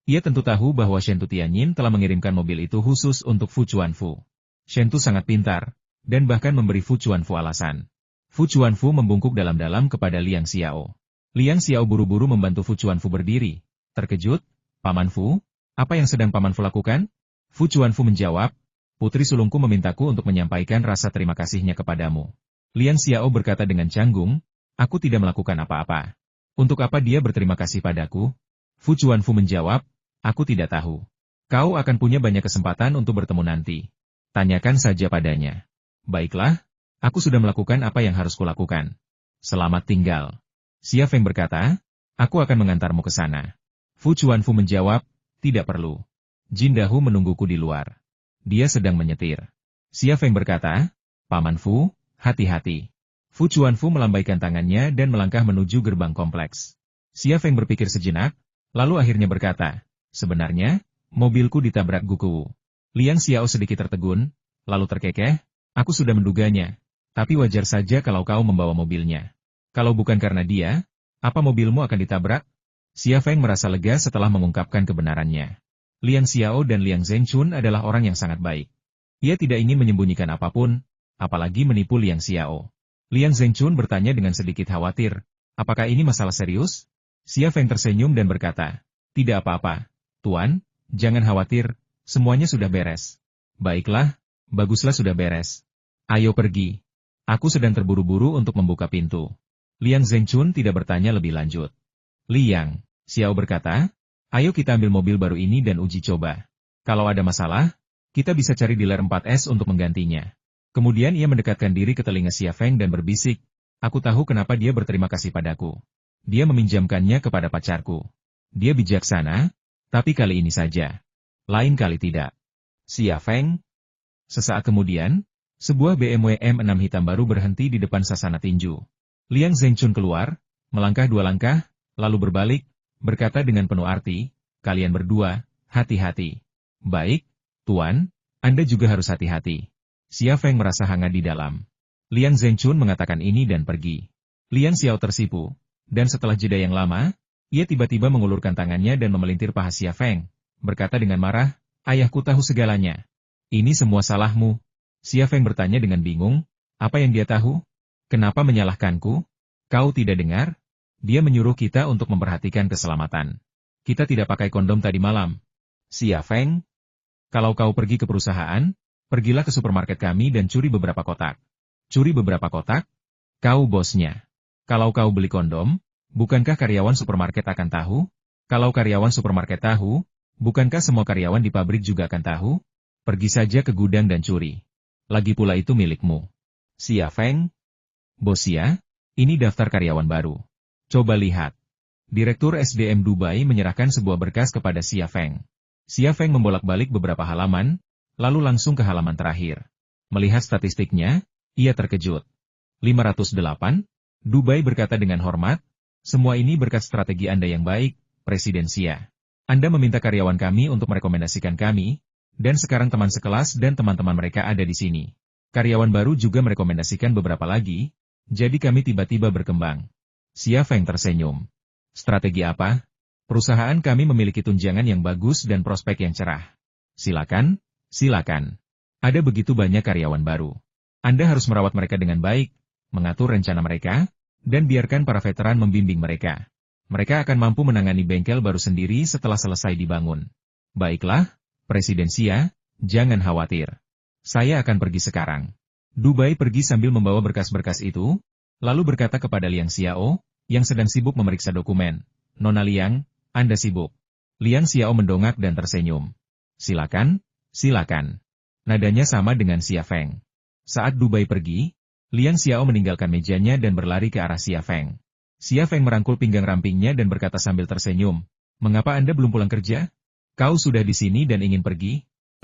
S1: Ia tentu tahu bahwa Shen Tu Tianyin telah mengirimkan mobil itu khusus untuk Fu Chuanfu. Shen Tu sangat pintar, dan bahkan memberi Fu Chuanfu alasan. Fu Chuanfu membungkuk dalam-dalam kepada Liang Xiao. Liang Xiao buru-buru membantu Fu Chuanfu berdiri. Terkejut, Paman Fu, apa yang sedang Paman Fu lakukan? Fu Chuanfu menjawab, Putri sulungku memintaku untuk menyampaikan rasa terima kasihnya kepadamu. Liang Xiao berkata dengan canggung, aku tidak melakukan apa-apa. Untuk apa dia berterima kasih padaku? Fu Chuanfu menjawab, aku tidak tahu. Kau akan punya banyak kesempatan untuk bertemu nanti. Tanyakan saja padanya. Baiklah, aku sudah melakukan apa yang harus kulakukan. Selamat tinggal. Xia Feng berkata, aku akan mengantarmu ke sana. Fu Chuanfu menjawab, tidak perlu. Jin Dahu menungguku di luar. Dia sedang menyetir. Xia Feng berkata, Paman Fu, hati-hati. Fu Chuanfu melambaikan tangannya dan melangkah menuju gerbang kompleks. Xia Feng berpikir sejenak, lalu akhirnya berkata, sebenarnya, mobilku ditabrak Gukuwu. Liang Xiao sedikit tertegun, lalu terkekeh, aku sudah menduganya, tapi wajar saja kalau kau membawa mobilnya. Kalau bukan karena dia, apa mobilmu akan ditabrak? Xia Feng merasa lega setelah mengungkapkan kebenarannya. Liang Xiao dan Liang Zhenchun adalah orang yang sangat baik. Ia tidak ingin menyembunyikan apapun, apalagi menipu Liang Xiao. Liang Zhenchun bertanya dengan sedikit khawatir, apakah ini masalah serius? Xia Feng tersenyum dan berkata, tidak apa-apa, Tuan, jangan khawatir, semuanya sudah beres. Baiklah, baguslah sudah beres. Ayo pergi. Aku sedang terburu-buru untuk membuka pintu. Liang Zhenchun tidak bertanya lebih lanjut. Liang, Xiao berkata, ayo kita ambil mobil baru ini dan uji coba. Kalau ada masalah, kita bisa cari dealer 4S untuk menggantinya. Kemudian ia mendekatkan diri ke telinga Xia Feng dan berbisik, aku tahu kenapa dia berterima kasih padaku. Dia meminjamkannya kepada pacarku. Dia bijaksana, tapi kali ini saja. Lain kali tidak. Xia Feng. Sesaat kemudian, sebuah BMW M6 hitam baru berhenti di depan sasana tinju. Liang Zhenchun keluar, melangkah 2 langkah, lalu berbalik, berkata dengan penuh arti, kalian berdua, hati-hati. Baik, Tuan, Anda juga harus hati-hati. Xia Feng merasa hangat di dalam. Liang Zhenchun mengatakan ini dan pergi. Liang Xiao tersipu, dan setelah jeda yang lama, ia tiba-tiba mengulurkan tangannya dan memelintir paha Xia Feng, berkata dengan marah, ayahku tahu segalanya. Ini semua salahmu. Xia Feng bertanya dengan bingung, apa yang dia tahu? Kenapa menyalahkanku? Kau tidak dengar? Dia menyuruh kita untuk memperhatikan keselamatan. Kita tidak pakai kondom tadi malam. Xia Feng, kalau kau pergi ke perusahaan, pergilah ke supermarket kami dan curi beberapa kotak. Curi beberapa kotak? Kau bosnya. Kalau kau beli kondom, bukankah karyawan supermarket akan tahu? Kalau karyawan supermarket tahu, bukankah semua karyawan di pabrik juga akan tahu? Pergi saja ke gudang dan curi. Lagi pula itu milikmu. Xia Feng. Bos Xia, ini daftar karyawan baru. Coba lihat. Direktur SDM Dubai menyerahkan sebuah berkas kepada Xia Feng. Xia Feng membolak-balik beberapa halaman, lalu langsung ke halaman terakhir. Melihat statistiknya, ia terkejut. 508, Dubai berkata dengan hormat, semua ini berkat strategi Anda yang baik, Presiden Xia. Anda meminta karyawan kami untuk merekomendasikan kami, dan sekarang teman sekelas dan teman-teman mereka ada di sini. Karyawan baru juga merekomendasikan beberapa lagi, jadi kami tiba-tiba berkembang. Xia Feng tersenyum. Strategi apa? Perusahaan kami memiliki tunjangan yang bagus dan prospek yang cerah. Silakan, silakan. Ada begitu banyak karyawan baru. Anda harus merawat mereka dengan baik, mengatur rencana mereka, Dan biarkan para veteran membimbing mereka. Mereka akan mampu menangani bengkel baru sendiri setelah selesai dibangun. Baiklah, Presiden Xia, jangan khawatir. Saya akan pergi sekarang. Dubai pergi sambil membawa berkas-berkas itu, lalu berkata kepada Liang Xiao, yang sedang sibuk memeriksa dokumen. Nona Liang, Anda sibuk. Liang Xiao mendongak dan tersenyum. Silakan, silakan. Nadanya sama dengan Xia Feng. Saat Dubai pergi, Liang Xiao meninggalkan mejanya dan berlari ke arah Xia Feng. Xia Feng merangkul pinggang rampingnya dan berkata sambil tersenyum, "Mengapa Anda belum pulang kerja? Kau sudah di sini dan ingin pergi?"